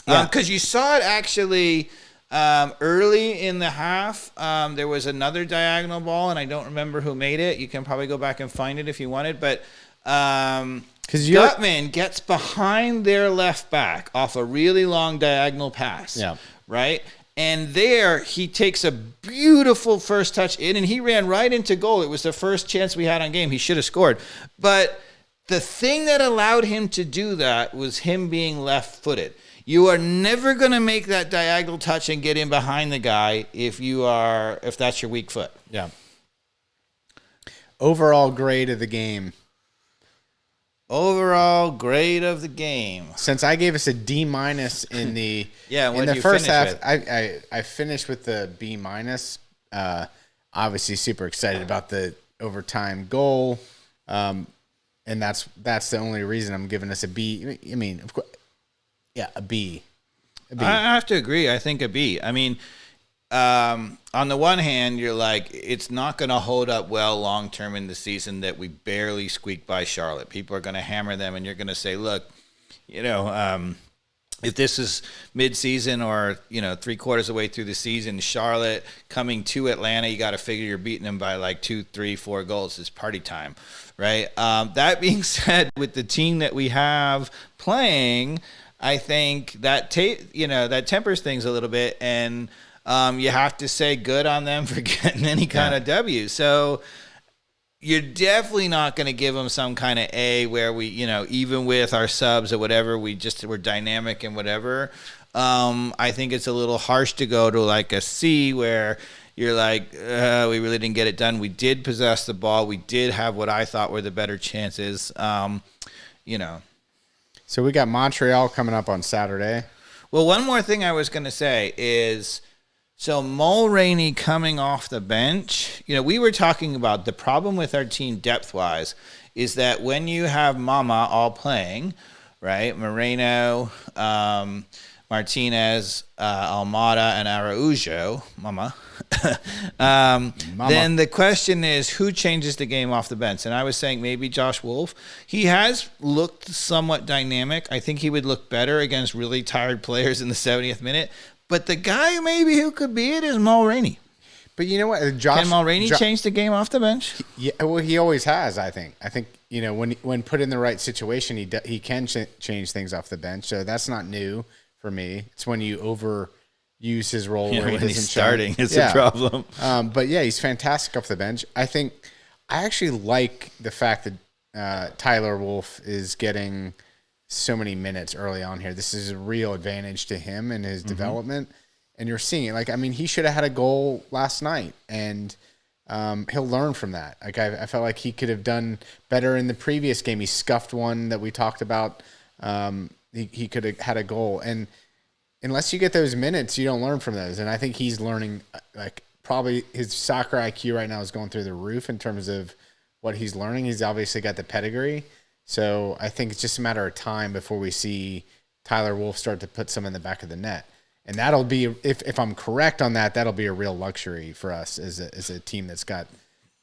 Because you saw it actually early in the half. There was another diagonal ball, and I don't remember who made it. You can probably go back and find it if you wanted, but... Gutman gets behind their left back off a really long diagonal pass, right? And there he takes a beautiful first touch in, and he ran right into goal. It was the first chance we had on game. He should have scored. But the thing that allowed him to do that was him being left-footed. You are never going to make that diagonal touch and get in behind the guy if that's your weak foot. Yeah. Overall grade of the game. Overall grade of the game. Since I gave us a D- in the in the first half, I finished with the B-. Obviously, super excited about the overtime goal, and that's the only reason I'm giving us a B. I mean, of course, yeah, a B. I have to agree. I think a B. I mean, on the one hand, you're like, it's not going to hold up well long term in the season that we barely squeaked by Charlotte. People are going to hammer them, and you're going to say, look, if this is mid-season or 3/4 of the way through the season, Charlotte coming to Atlanta, you got to figure you're beating them by like 2, 3, 4 goals. It's party time, right? That being said, with the team that we have playing, I think that that tempers things a little bit, and you have to say good on them for getting any kind of W. So you're definitely not going to give them some kind of A where we, even with our subs or whatever, we're dynamic and whatever. I think it's a little harsh to go to like a C where you're like, we really didn't get it done. We did possess the ball. We did have what I thought were the better chances. So we got Montreal coming up on Saturday. Well, one more thing I was going to say is, so Mulraney coming off the bench, we were talking about the problem with our team depth-wise is that when you have Mama all playing, right, Moreno, Martinez, Almada, and Araujo, Mama, then the question is who changes the game off the bench? And I was saying maybe Josh Wolf. He has looked somewhat dynamic. I think he would look better against really tired players in the 70th minute. But the guy maybe who could be it is Mulraney. But you know what? Can Mulraney change the game off the bench? Yeah, well, he always has, I think. I think, when put in the right situation, he can change things off the bench. So that's not new for me. It's when you overuse his role where he doesn't he's starting. It's a problem. But yeah, he's fantastic off the bench. I actually like the fact that Tyler Wolff is getting so many minutes early on here. This is a real advantage to him and his development. And you're seeing it. He should have had a goal last night, and he'll learn from that. I felt like he could have done better in the previous game. He scuffed one that we talked about. He could have had a goal. And unless you get those minutes, you don't learn from those. And I think he's learning, probably his soccer IQ right now is going through the roof in terms of what he's learning. He's obviously got the pedigree. So I think it's just a matter of time before we see Tyler Wolff start to put some in the back of the net. And that'll be, if I'm correct on that, that'll be a real luxury for us as a team that's got,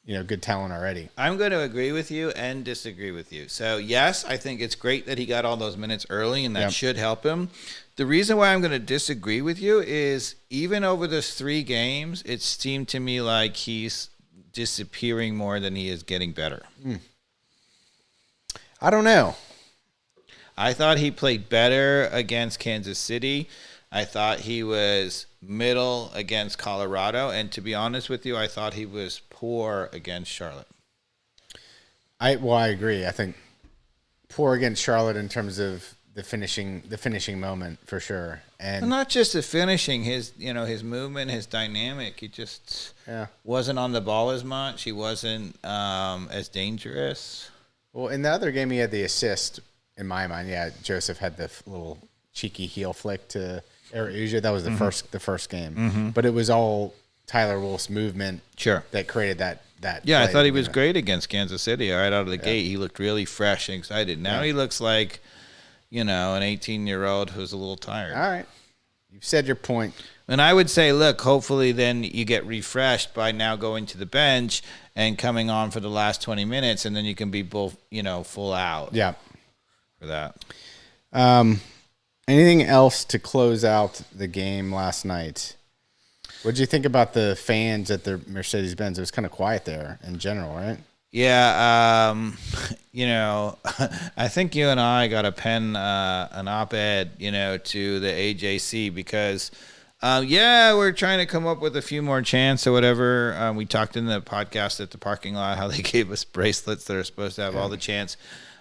good talent already. I'm going to agree with you and disagree with you. So, yes, I think it's great that he got all those minutes early, and that should help him. The reason why I'm going to disagree with you is even over those 3 games, it seemed to me like he's disappearing more than he is getting better. I don't know. I thought he played better against Kansas City. I thought he was middle against Colorado. And to be honest with you, I thought he was poor against Charlotte. I agree. I think poor against Charlotte in terms of the finishing moment for sure. And not just the finishing, his movement, his dynamic. He just wasn't on the ball as much. He wasn't as dangerous. Well, in the other game, he had the assist. In my mind, Joseph had the little cheeky heel flick to Araujo. That was the first game, but it was all Tyler Wolff's movement that created that. Yeah, I thought he was great against Kansas City. Right out of the gate, he looked really fresh and excited. Now he looks like, an 18-year-old who's a little tired. All right, you've said your point. And I would say, look, hopefully then you get refreshed by now going to the bench and coming on for the last 20 minutes, and then you can be both, full out. Yeah. For that. Anything else to close out the game last night? What did you think about the fans at the Mercedes-Benz? It was kind of quiet there in general, right? Yeah, I think you and I got to pen an op-ed, to the AJC because Yeah, we're trying to come up with a few more chants or whatever. We talked in the podcast at the parking lot how they gave us bracelets that are supposed to have all the chants.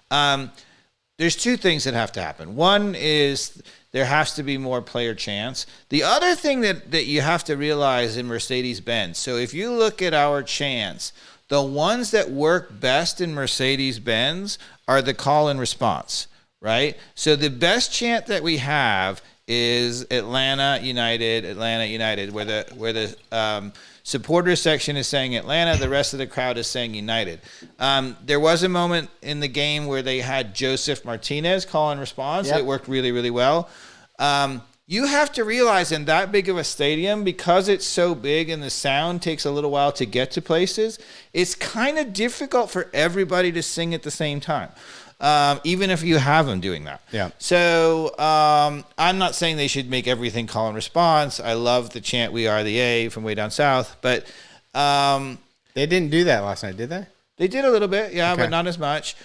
There's two things that have to happen. One is there has to be more player chants. The other thing that you have to realize in Mercedes-Benz, so if you look at our chants, the ones that work best in Mercedes-Benz are the call and response, right? So the best chant that we have is Atlanta United, where the supporter section is saying Atlanta, the rest of the crowd is saying United. There was a moment in the game where they had Joseph Martinez call and response. Yep. It worked really, really well. You have to realize in that big of a stadium, because it's so big and the sound takes a little while to get to places, it's kind of difficult for everybody to sing at the same time. Even if you have them doing that. Yeah. So I'm not saying they should make everything call and response. I love the chant "We Are the A" from way down south, but they didn't do that last night, did they? They did a little bit, yeah, okay. But not as much.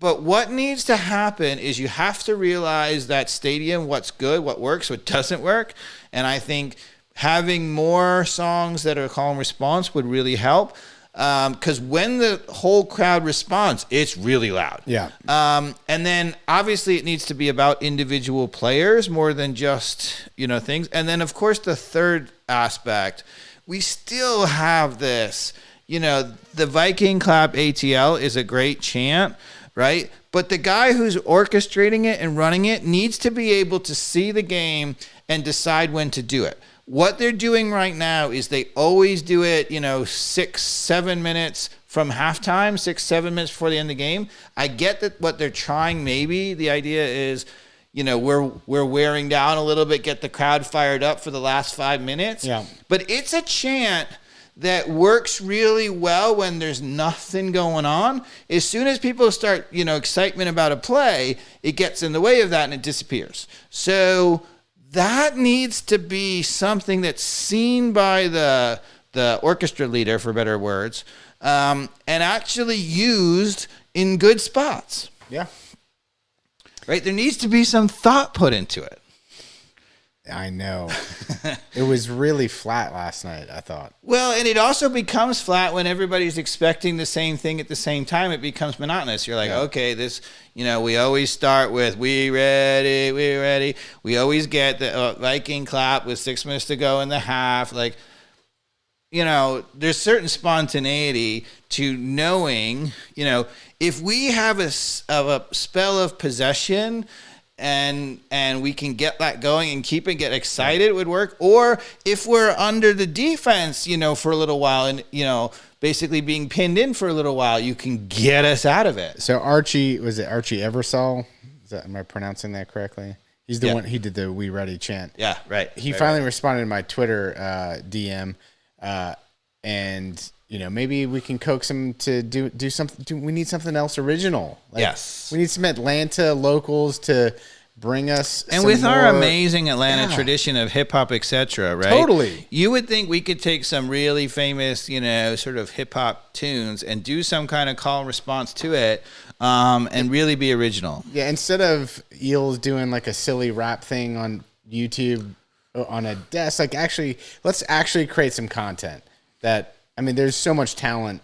But what needs to happen is you have to realize that stadium, what's good, what works, what doesn't work, and I think having more songs that are call and response would really help. Because when the whole crowd responds, it's really loud. Yeah. And then obviously it needs to be about individual players more than just, things. And then of course the third aspect, we still have this, the Viking clap ATL is a great chant, right? But the guy who's orchestrating it and running it needs to be able to see the game and decide when to do it. What they're doing right now is they always do it, 6-7 minutes from halftime, 6-7 minutes before the end of the game. I get that what they're trying, maybe the idea is, we're wearing down a little bit, get the crowd fired up for the last 5 minutes. Yeah. But it's a chant that works really well when there's nothing going on. As soon as people start, excitement about a play, it gets in the way of that and it disappears. So that needs to be something that's seen by the orchestra leader, for better words, and actually used in good spots. Yeah. Right? There needs to be some thought put into it. I know. It was really flat last night, I thought. Well, and it also becomes flat when everybody's expecting the same thing at the same time. It becomes monotonous. You're like, okay, this, we always start with, we ready. We always get the Viking clap with 6 minutes to go in the half. Like, there's certain spontaneity to knowing, if we have a spell of possession and we can get that going and keep it, get excited, it would work. Or if we're under the defense, for a little while and, basically being pinned in for a little while, you can get us out of it. So Archie Eversole? Am I pronouncing that correctly? He's the one, he did the "We Ready" chant. Yeah, right. He finally responded to my Twitter DM, and maybe we can coax him to do something. We need something else original. Yes, we need some Atlanta locals to bring us. And with our amazing Atlanta tradition of hip hop, etc., right? Totally. You would think we could take some really famous, sort of hip hop tunes and do some kind of call and response to it, and really be original. Yeah, instead of Eels doing like a silly rap thing on YouTube on a desk, let's actually create some content that. There's so much talent,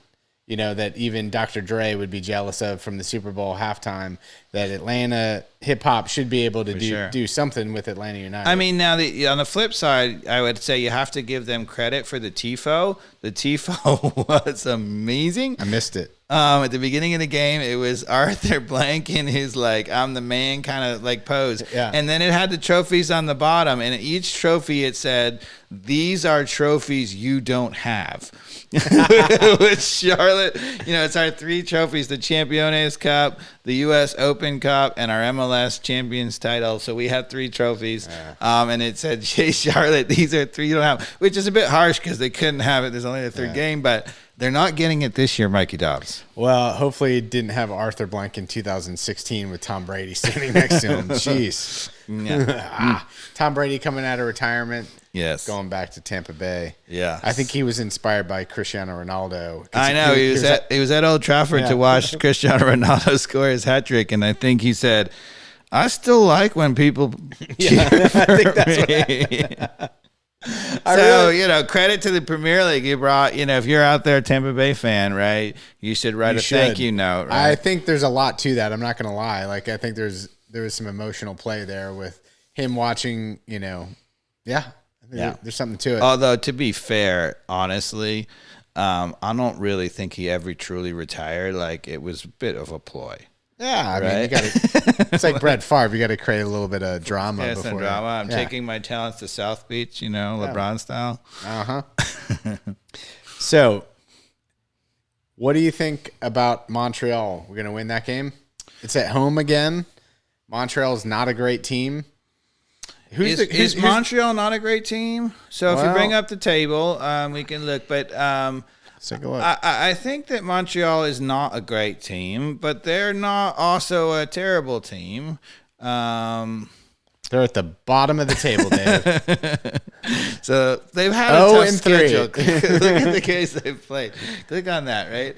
that even Dr. Dre would be jealous of from the Super Bowl halftime, that Atlanta hip hop should be able to do something with Atlanta United. Now on the flip side, I would say you have to give them credit for the TIFO. The TIFO was amazing. I missed it. At the beginning of the game, it was Arthur Blank in his I'm the man kind of pose. Yeah. And then it had the trophies on the bottom, and each trophy it said, "These are trophies you don't have." With Charlotte, it's our 3 trophies: the Championes Cup, the U.S. Open Cup, and our MLS Champions title. So we have 3 trophies. And it said, "Hey, Charlotte, these are 3 you don't have," which is a bit harsh because they couldn't have it. There's only the third game, but they're not getting it this year, Mikey Dobbs. Well, hopefully it didn't have Arthur Blank in 2016 with Tom Brady standing next to him. Jeez. Yeah. Tom Brady coming out of retirement. Yes. Going back to Tampa Bay. Yeah. I think he was inspired by Cristiano Ronaldo. I know. He was at Old Trafford to watch Cristiano Ronaldo score his hat trick, and I think he said, I still like when people cheer I think that's me. So, credit to the Premier League. You brought, if you're out there, a Tampa Bay fan, right, you should write thank you note. Right? I think there's a lot to that. I'm not going to lie. Like, I think there was some emotional play there with him watching, there's something to it. Although, to be fair, honestly, I don't really think he ever truly retired. Like, it was a bit of a ploy. Yeah, I right? mean, you got to. It's like Brett Favre. You got to create a little bit of drama before. Some drama. I'm taking my talents to South Beach, LeBron style. So, what do you think about Montreal? We're gonna win that game. It's at home again. Montreal's not a great team. Is Montreal not a great team? So if you bring up the table, we can look. But let's take a look. I think that Montreal is not a great team, but they're not also a terrible team. They're at the bottom of the table, Dave. So they've had a tough schedule. Look at the games they've played. Click on that, right?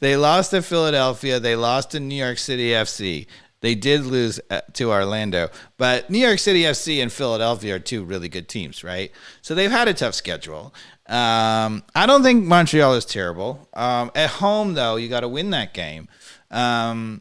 They lost to Philadelphia. They lost to New York City FC. They did lose to Orlando, but New York City FC and Philadelphia are two really good teams, right? So they've had a tough schedule. I don't think Montreal is terrible. At home, though, you got to win that game. And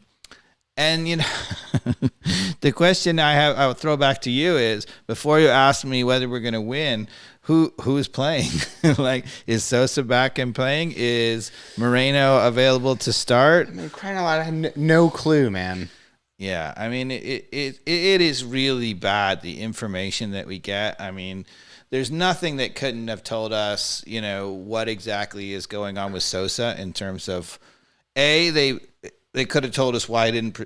the question I'll throw back to you is, before you ask me whether we're going to win, who's playing? Like, is Sosa back and playing? Is Moreno available to start? I mean, crying out loud, I had no clue, man. Yeah, I mean, it is really bad, the information that we get. I mean, there's nothing that couldn't have told us, what exactly is going on with Sosa in terms of, they could have told us why he didn't,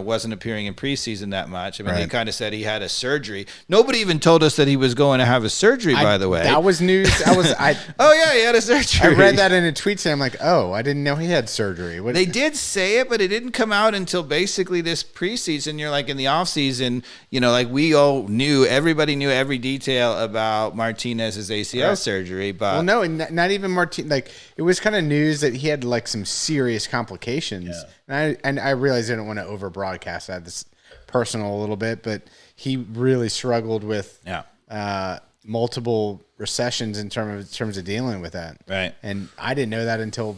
wasn't appearing in preseason that much. I mean, They kind of said he had a surgery. Nobody even told us that he was going to have a surgery, by the way. That was news. Oh, yeah, he had a surgery. I read that in a tweet saying, I'm like, oh, I didn't know he had surgery. They did say it, but it didn't come out until basically this preseason. You're like in the offseason, like we all knew, everybody knew every detail about Martinez's ACL surgery. But well, no, not even Martinez. Like, it was kind of news that he had like some serious complications. Yeah. And I realize I don't want to over broadcast that. This personal a little bit, but he really struggled with multiple recessions in terms of dealing with that. Right. And I didn't know that until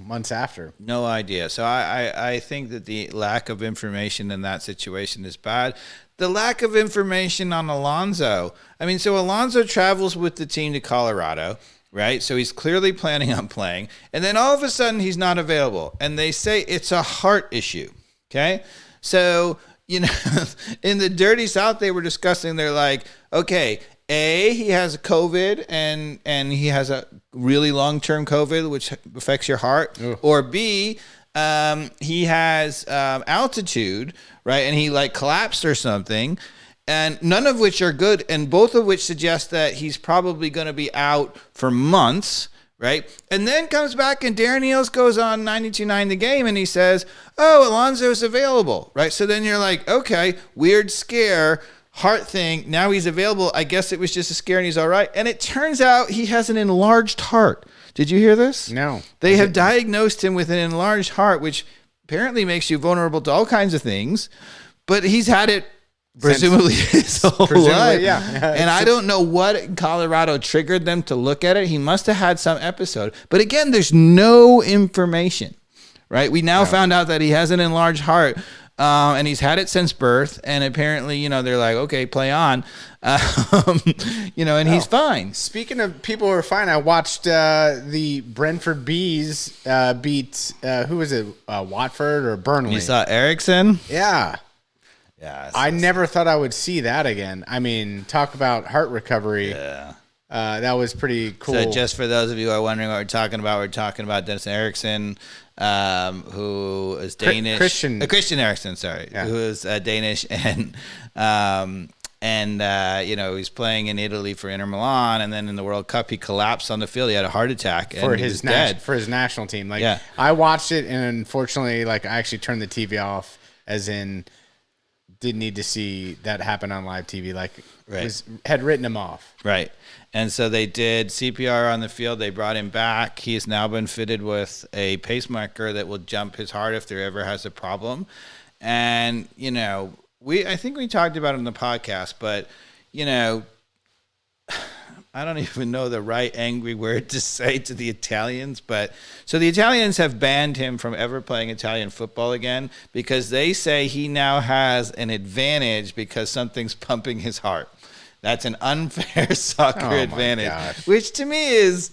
months after. No idea. So I think that the lack of information in that situation is bad. The lack of information on Alonso. I mean, so Alonso travels with the team to Colorado. Right, so he's clearly planning on playing, and then all of a sudden he's not available, and they say it's a heart issue. Okay, so in the Dirty South they were discussing. They're like, okay, he has COVID, and he has a really long-term COVID, which affects your heart, or B, he has altitude, right, and he like collapsed or something. And none of which are good, and both of which suggest that he's probably going to be out for months, right? And then comes back and Darren Eales goes on 92.9 The Game, and he says, oh, Alonso's available, right? So then you're like, okay, weird scare, heart thing, now he's available. I guess it was just a scare and he's all right. And it turns out he has an enlarged heart. Did you hear this? No. They have diagnosed him with an enlarged heart, which apparently makes you vulnerable to all kinds of things, but he's had it presumably his whole life. Yeah. And I don't know what in Colorado triggered them to look at it. He must have had some episode. But again, there's no information, right? We now found out that he has an enlarged heart, and he's had it since birth. And apparently, they're like, okay, play on. And he's fine. Speaking of people who are fine, I watched the Brentford Bees beat, who was it, Watford or Burnley? You saw Ericsson? Yeah. Yeah, I never thought I would see that again. I mean, talk about heart recovery. Yeah. That was pretty cool. So just for those of you who are wondering what we're talking about Dennis Ericsson, who is Danish. Christian Ericsson, sorry. Yeah. Who is Danish he's playing in Italy for Inter Milan, and then in the World Cup he collapsed on the field. He had a heart attack and he was dead. For his national team. I watched it, and unfortunately, I actually turned the TV off, as in didn't need to see that happen on live TV. Like, Right. had written him off. Right. And so they did CPR on the field. They brought him back. He has now been fitted with a pacemaker that will jump his heart if there ever has a problem. And, you know, I think we talked about it in the podcast, but, you know, I don't even know the right angry word to say to the Italians, but so the Italians have banned him from ever playing Italian football again because they say he now has an advantage because something's pumping his heart. That's an unfair soccer advantage, which to me is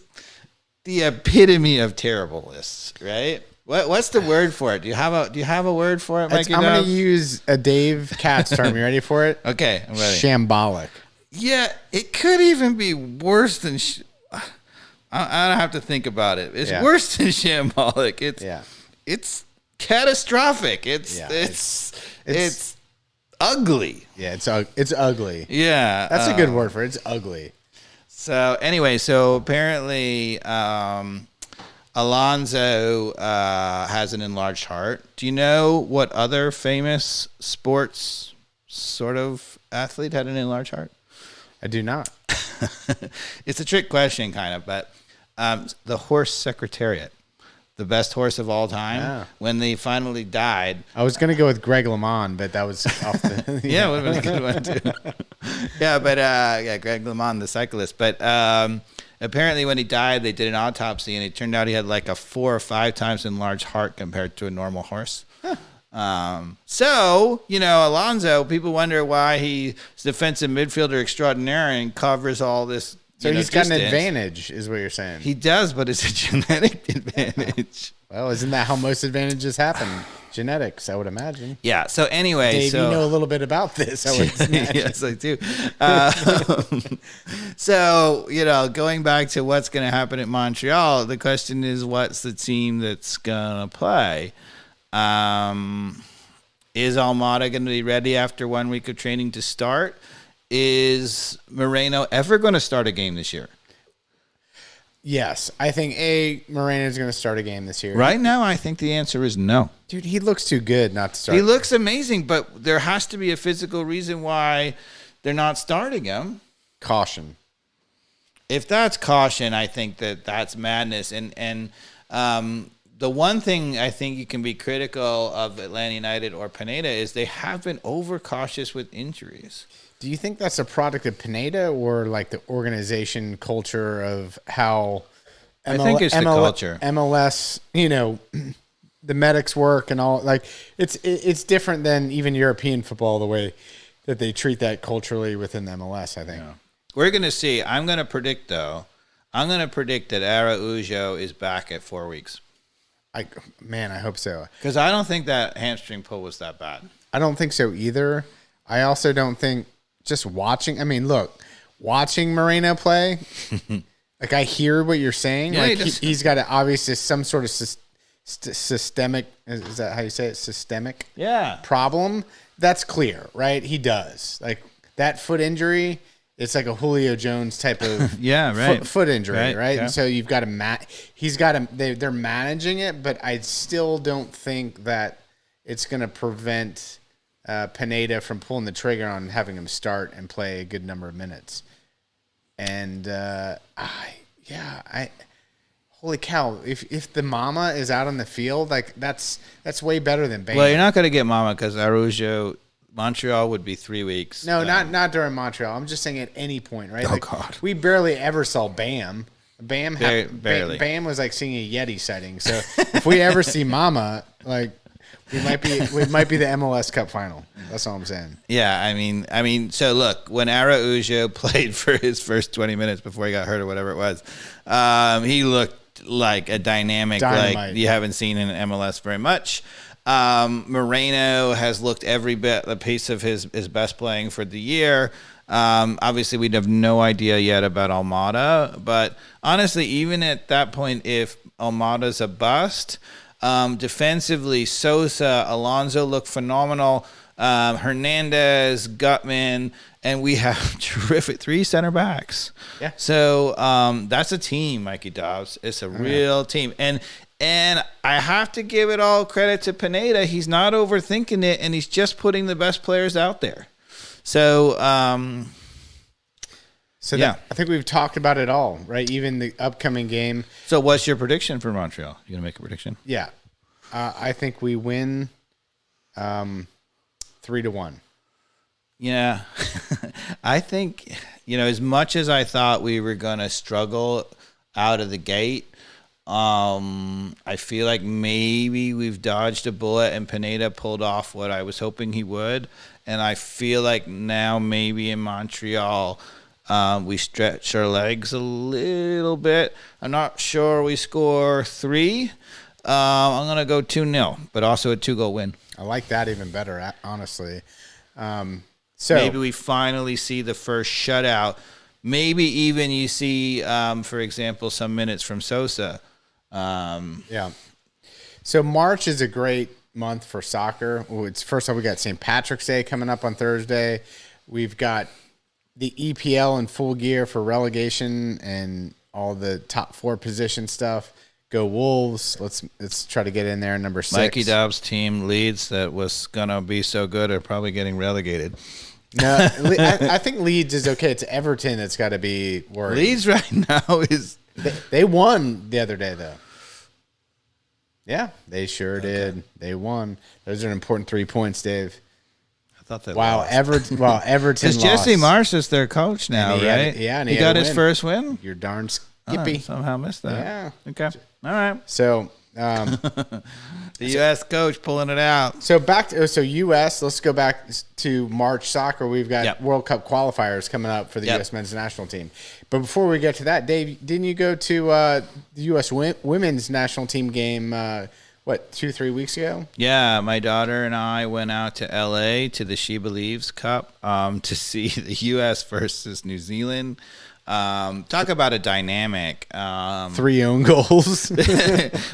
the epitome of terribleness, right? What's the word for it? Do you have a word for it, Mikey? I'm going to use a Dave Katz term. You ready for it? Okay, I'm ready. Shambolic. Yeah, it could even be worse than. I don't have to think about it. It's worse than shambolic. It's catastrophic. It's ugly. Yeah, it's ugly. Yeah, that's a good word for it. It's ugly. So anyway, apparently Alonso has an enlarged heart. Do you know what other famous sports sort of athlete had an enlarged heart? I do not. It's a trick question, kind of, but the horse Secretariat, the best horse of all time, when they finally died. I was going to go with Greg LeMond, but that was off the... Yeah, would have been a good one, too. Greg LeMond, the cyclist. But apparently when he died, they did an autopsy, and it turned out he had like a 4 or 5 times enlarged heart compared to a normal horse. Huh. So, you know, Alonso, people wonder why he's defensive midfielder extraordinaire and covers all this. So he's got an advantage, is what you're saying. He does, but it's a genetic advantage. Well, isn't that how most advantages happen? Genetics, I would imagine. Yeah. So anyway, Dave, you know a little bit about this. I would imagine. Yes, I do. So, you know, going back to what's going to happen at Montreal, the question is, what's the team that's going to play? Is Almada going to be ready after 1 week of training to start? Is Moreno ever going to start a game this year? Yes. I think, Moreno is going to start a game this year. Right now, I think the answer is no. Dude, he looks too good not to start. He looks amazing, but there has to be a physical reason why they're not starting him. Caution. If that's caution, I think that's madness. And the one thing I think you can be critical of Atlanta United or Pineda is they have been overcautious with injuries. Do you think that's a product of Pineda or like the organization culture of how I think it's the culture. MLS, you know, the medics work and all, like it's different than even European football, the way that they treat that culturally within the MLS, I think. Yeah. We're going to see. I'm going to predict that Araujo is back at 4 weeks. I hope so. Because I don't think that hamstring pull was that bad. I don't think so either. I also don't think just watching. I mean, look, watching Moreno play, like I hear what you're saying. Yeah, like he's got obviously some sort of systemic. Is that how you say it? Systemic. Yeah. Problem. That's clear, right? He does. Like that foot injury. It's like a Julio Jones type of foot injury, right? Yeah. And so you've got to they're managing it, but I still don't think that it's going to prevent Pineda from pulling the trigger on having him start and play a good number of minutes. And holy cow! If the mama is out on the field, like that's way better than Bam. Well, you're not going to get mama because Araujo. Montreal would be 3 weeks. No, not during Montreal. I'm just saying at any point, right? Oh, God. We barely ever saw Bam. Barely. Bam was like seeing a Yeti sighting. So if we ever see Mama, like we might be the MLS Cup final. That's all I'm saying. Yeah, I mean. So look, when Araujo played for his first 20 minutes before he got hurt or whatever it was, he looked like a dynamite like you haven't seen in MLS very much. Moreno has looked every bit the pace of his best playing for the year. Obviously, we'd have no idea yet about Almada, but honestly, even at that point, if Almada's a bust, defensively, Sosa, Alonso look phenomenal. Hernandez, Gutman, and we have terrific 3 center backs. Yeah. So that's a team, Mikey Dobbs. It's a real team. And And I have to give it all credit to Pineda. He's not overthinking it, and he's just putting the best players out there. So, I think we've talked about it all, right? Even the upcoming game. So what's your prediction for Montreal? You going to make a prediction? Yeah. I think we win 3-1. Yeah. I think, as much as I thought we were going to struggle out of the gate, I feel like maybe we've dodged a bullet and Pineda pulled off what I was hoping he would. And I feel like now maybe in Montreal, we stretch our legs a little bit. I'm not sure we score 3. I'm going to go 2-0, but also a 2-goal win. I like that even better, honestly. So maybe we finally see the first shutout. Maybe even you see, for example, some minutes from Sosa. Yeah. So March is a great month for soccer. It's first off, we got St. Patrick's Day coming up on Thursday. We've got the EPL in full gear for relegation and all the top 4 position stuff. Go Wolves. Let's try to get in there, number 6. Mikey Dobbs' team, Leeds, that was going to be so good, are probably getting relegated. No, I think Leeds is okay. It's Everton that's got to be worried. Leeds right now is... They won the other day, though. Yeah, they sure did. They won. Those are important 3 points, Dave. I thought that. Everton lost. Because Jesse Marsh is their coach now, right? And he got his first win. You're darn skippy. Somehow missed that. Yeah. Okay. All right. So the U.S. coach pulling it out. So U.S. Let's go back to March soccer. We've got World Cup qualifiers coming up for the U.S. men's national team. But before we get to that, Dave, didn't you go to the U.S. women's national team game? 2-3 weeks ago? Yeah, my daughter and I went out to L.A. to the She Believes Cup to see the U.S. versus New Zealand. Talk about a dynamic. 3 own goals.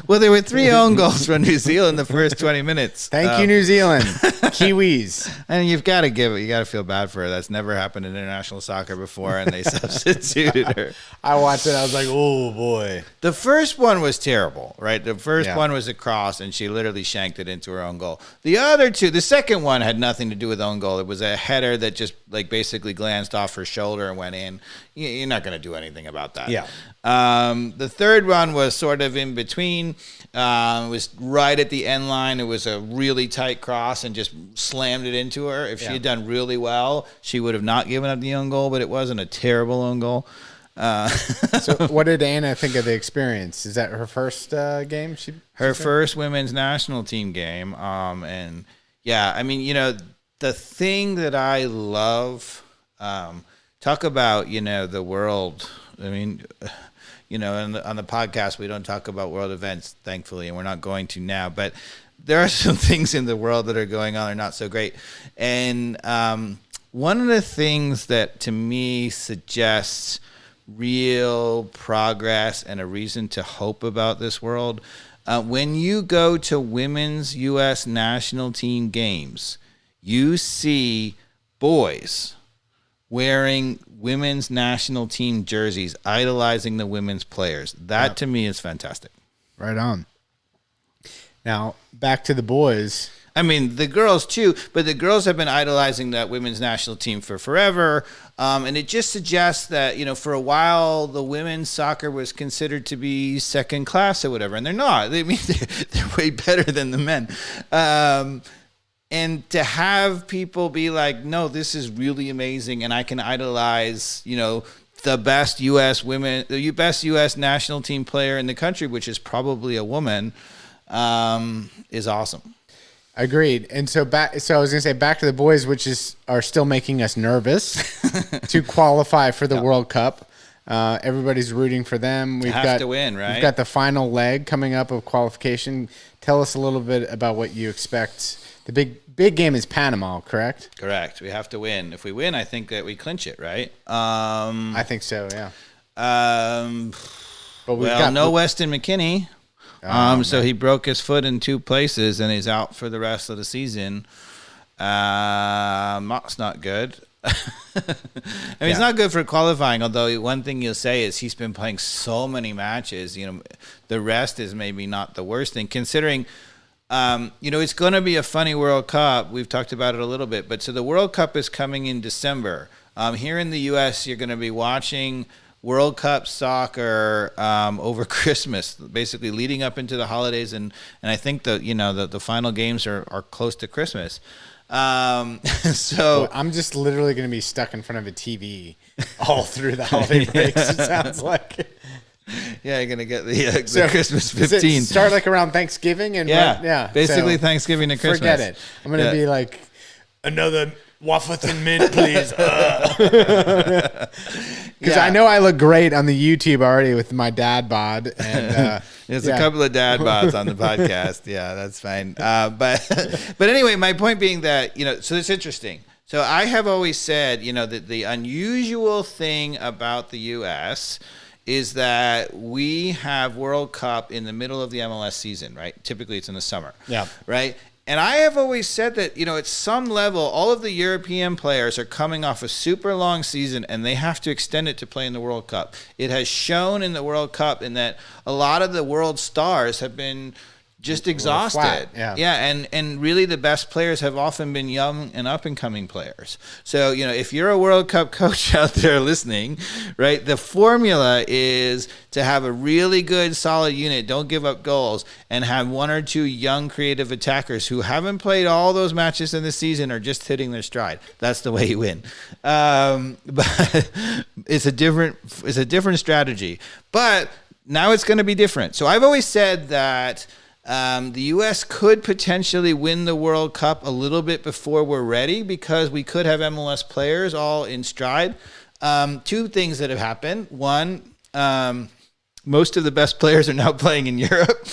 Well, there were 3 own goals from New Zealand the first 20 minutes. Thank you, New Zealand. Kiwis. And you got to feel bad for her. That's never happened in international soccer before, and they substituted her. I watched it. I was like, oh, boy. The first one was terrible, right? The first one was a cross, and she literally shanked it into her own goal. The other 2, the second one had nothing to do with own goal. It was a header that just basically glanced off her shoulder and went in. You're not going to do anything about that. Yeah. The third one was sort of in between. It was right at the end line. It was a really tight cross and just slammed it into her. If she had done really well, she would have not given up the own goal, but it wasn't a terrible own goal. So what did Anna think of the experience? Is that her first game? Her first women's national team game. And yeah, I mean, the thing that I love, talk about, the world. I mean, on the podcast, we don't talk about world events, thankfully, and we're not going to now. But there are some things in the world that are going on that are not so great. And one of the things that, to me, suggests real progress and a reason to hope about this world, when you go to women's U.S. national team games, you see boys wearing women's national team jerseys, idolizing the women's players. That, to me, is fantastic. Right on. Now, back to the boys. I mean, the girls, too, but the girls have been idolizing that women's national team for forever. And it just suggests that, for a while, the women's soccer was considered to be second class or whatever. And they're not. I mean, they're way better than the men. And to have people be like, no, this is really amazing, and I can idolize, the best the best U.S. national team player in the country, which is probably a woman, is awesome. Agreed. And so I was going to say back to the boys, which are still making us nervous to qualify for the World Cup. Everybody's rooting for them. We've got to win, right? We've got the final leg coming up of qualification. Tell us a little bit about what you expect. The big game is Panama, correct? Correct. We have to win. If we win, I think that we clinch it, right? I think so, yeah. But no Weston McKennie. So he broke his foot in 2 places, and he's out for the rest of the season. That's not good. I mean, it's not good for qualifying, although one thing you'll say is he's been playing so many matches. The rest is maybe not the worst thing, considering, it's going to be a funny World Cup. We've talked about it a little bit. But so the World Cup is coming in December. Here in the U.S., you're going to be watching World Cup soccer over Christmas, basically leading up into the holidays. And I think the final games are close to Christmas. So I'm just literally going to be stuck in front of a TV all through the holiday breaks. It sounds like. Yeah, you're gonna get the Christmas 15. Start like around Thanksgiving and basically so Thanksgiving to Christmas. Forget it. I'm gonna be like another waffles and mint, please. Because I know I look great on the YouTube already with my dad bod. And there's a couple of dad bods on the podcast. Yeah, that's fine. But anyway, my point being that so it's interesting. So I have always said that the unusual thing about the U.S. is that we have World Cup in the middle of the MLS season, right? Typically it's in the summer. Yeah. Right? And I have always said that, at some level, all of the European players are coming off a super long season and they have to extend it to play in the World Cup. It has shown in the World Cup in that a lot of the world stars have been just exhausted. And really the best players have often been young and up and coming players. So, if you're a World Cup coach out there listening, right, the formula is to have a really good solid unit, don't give up goals, and have one or two young creative attackers who haven't played all those matches in the season or just hitting their stride. That's the way you win. But it's a different strategy. But now it's going to be different. So I've always said that the U.S. could potentially win the World Cup a little bit before we're ready because we could have MLS players all in stride. Two things that have happened. One, most of the best players are now playing in Europe,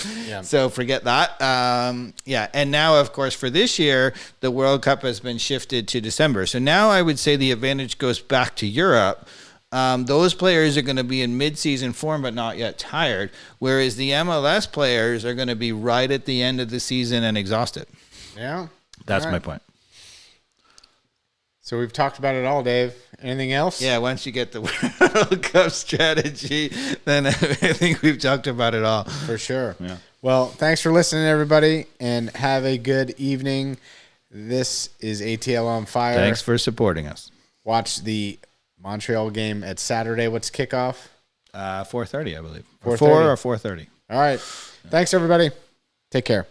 so forget that. And now, of course, for this year, the World Cup has been shifted to December. So now I would say the advantage goes back to Europe. Those players are going to be in mid-season form but not yet tired, whereas the MLS players are going to be right at the end of the season and exhausted. Yeah. That's my point. So we've talked about it all, Dave. Anything else? Yeah, once you get the World Cup strategy, then I think we've talked about it all. For sure. Yeah. Well, thanks for listening, everybody, and have a good evening. This is ATL on Fire. Thanks for supporting us. Watch the Montreal game at Saturday. What's kickoff? 4:30, I believe. 4:30. 4 or 4:30. All right. Thanks, everybody. Take care.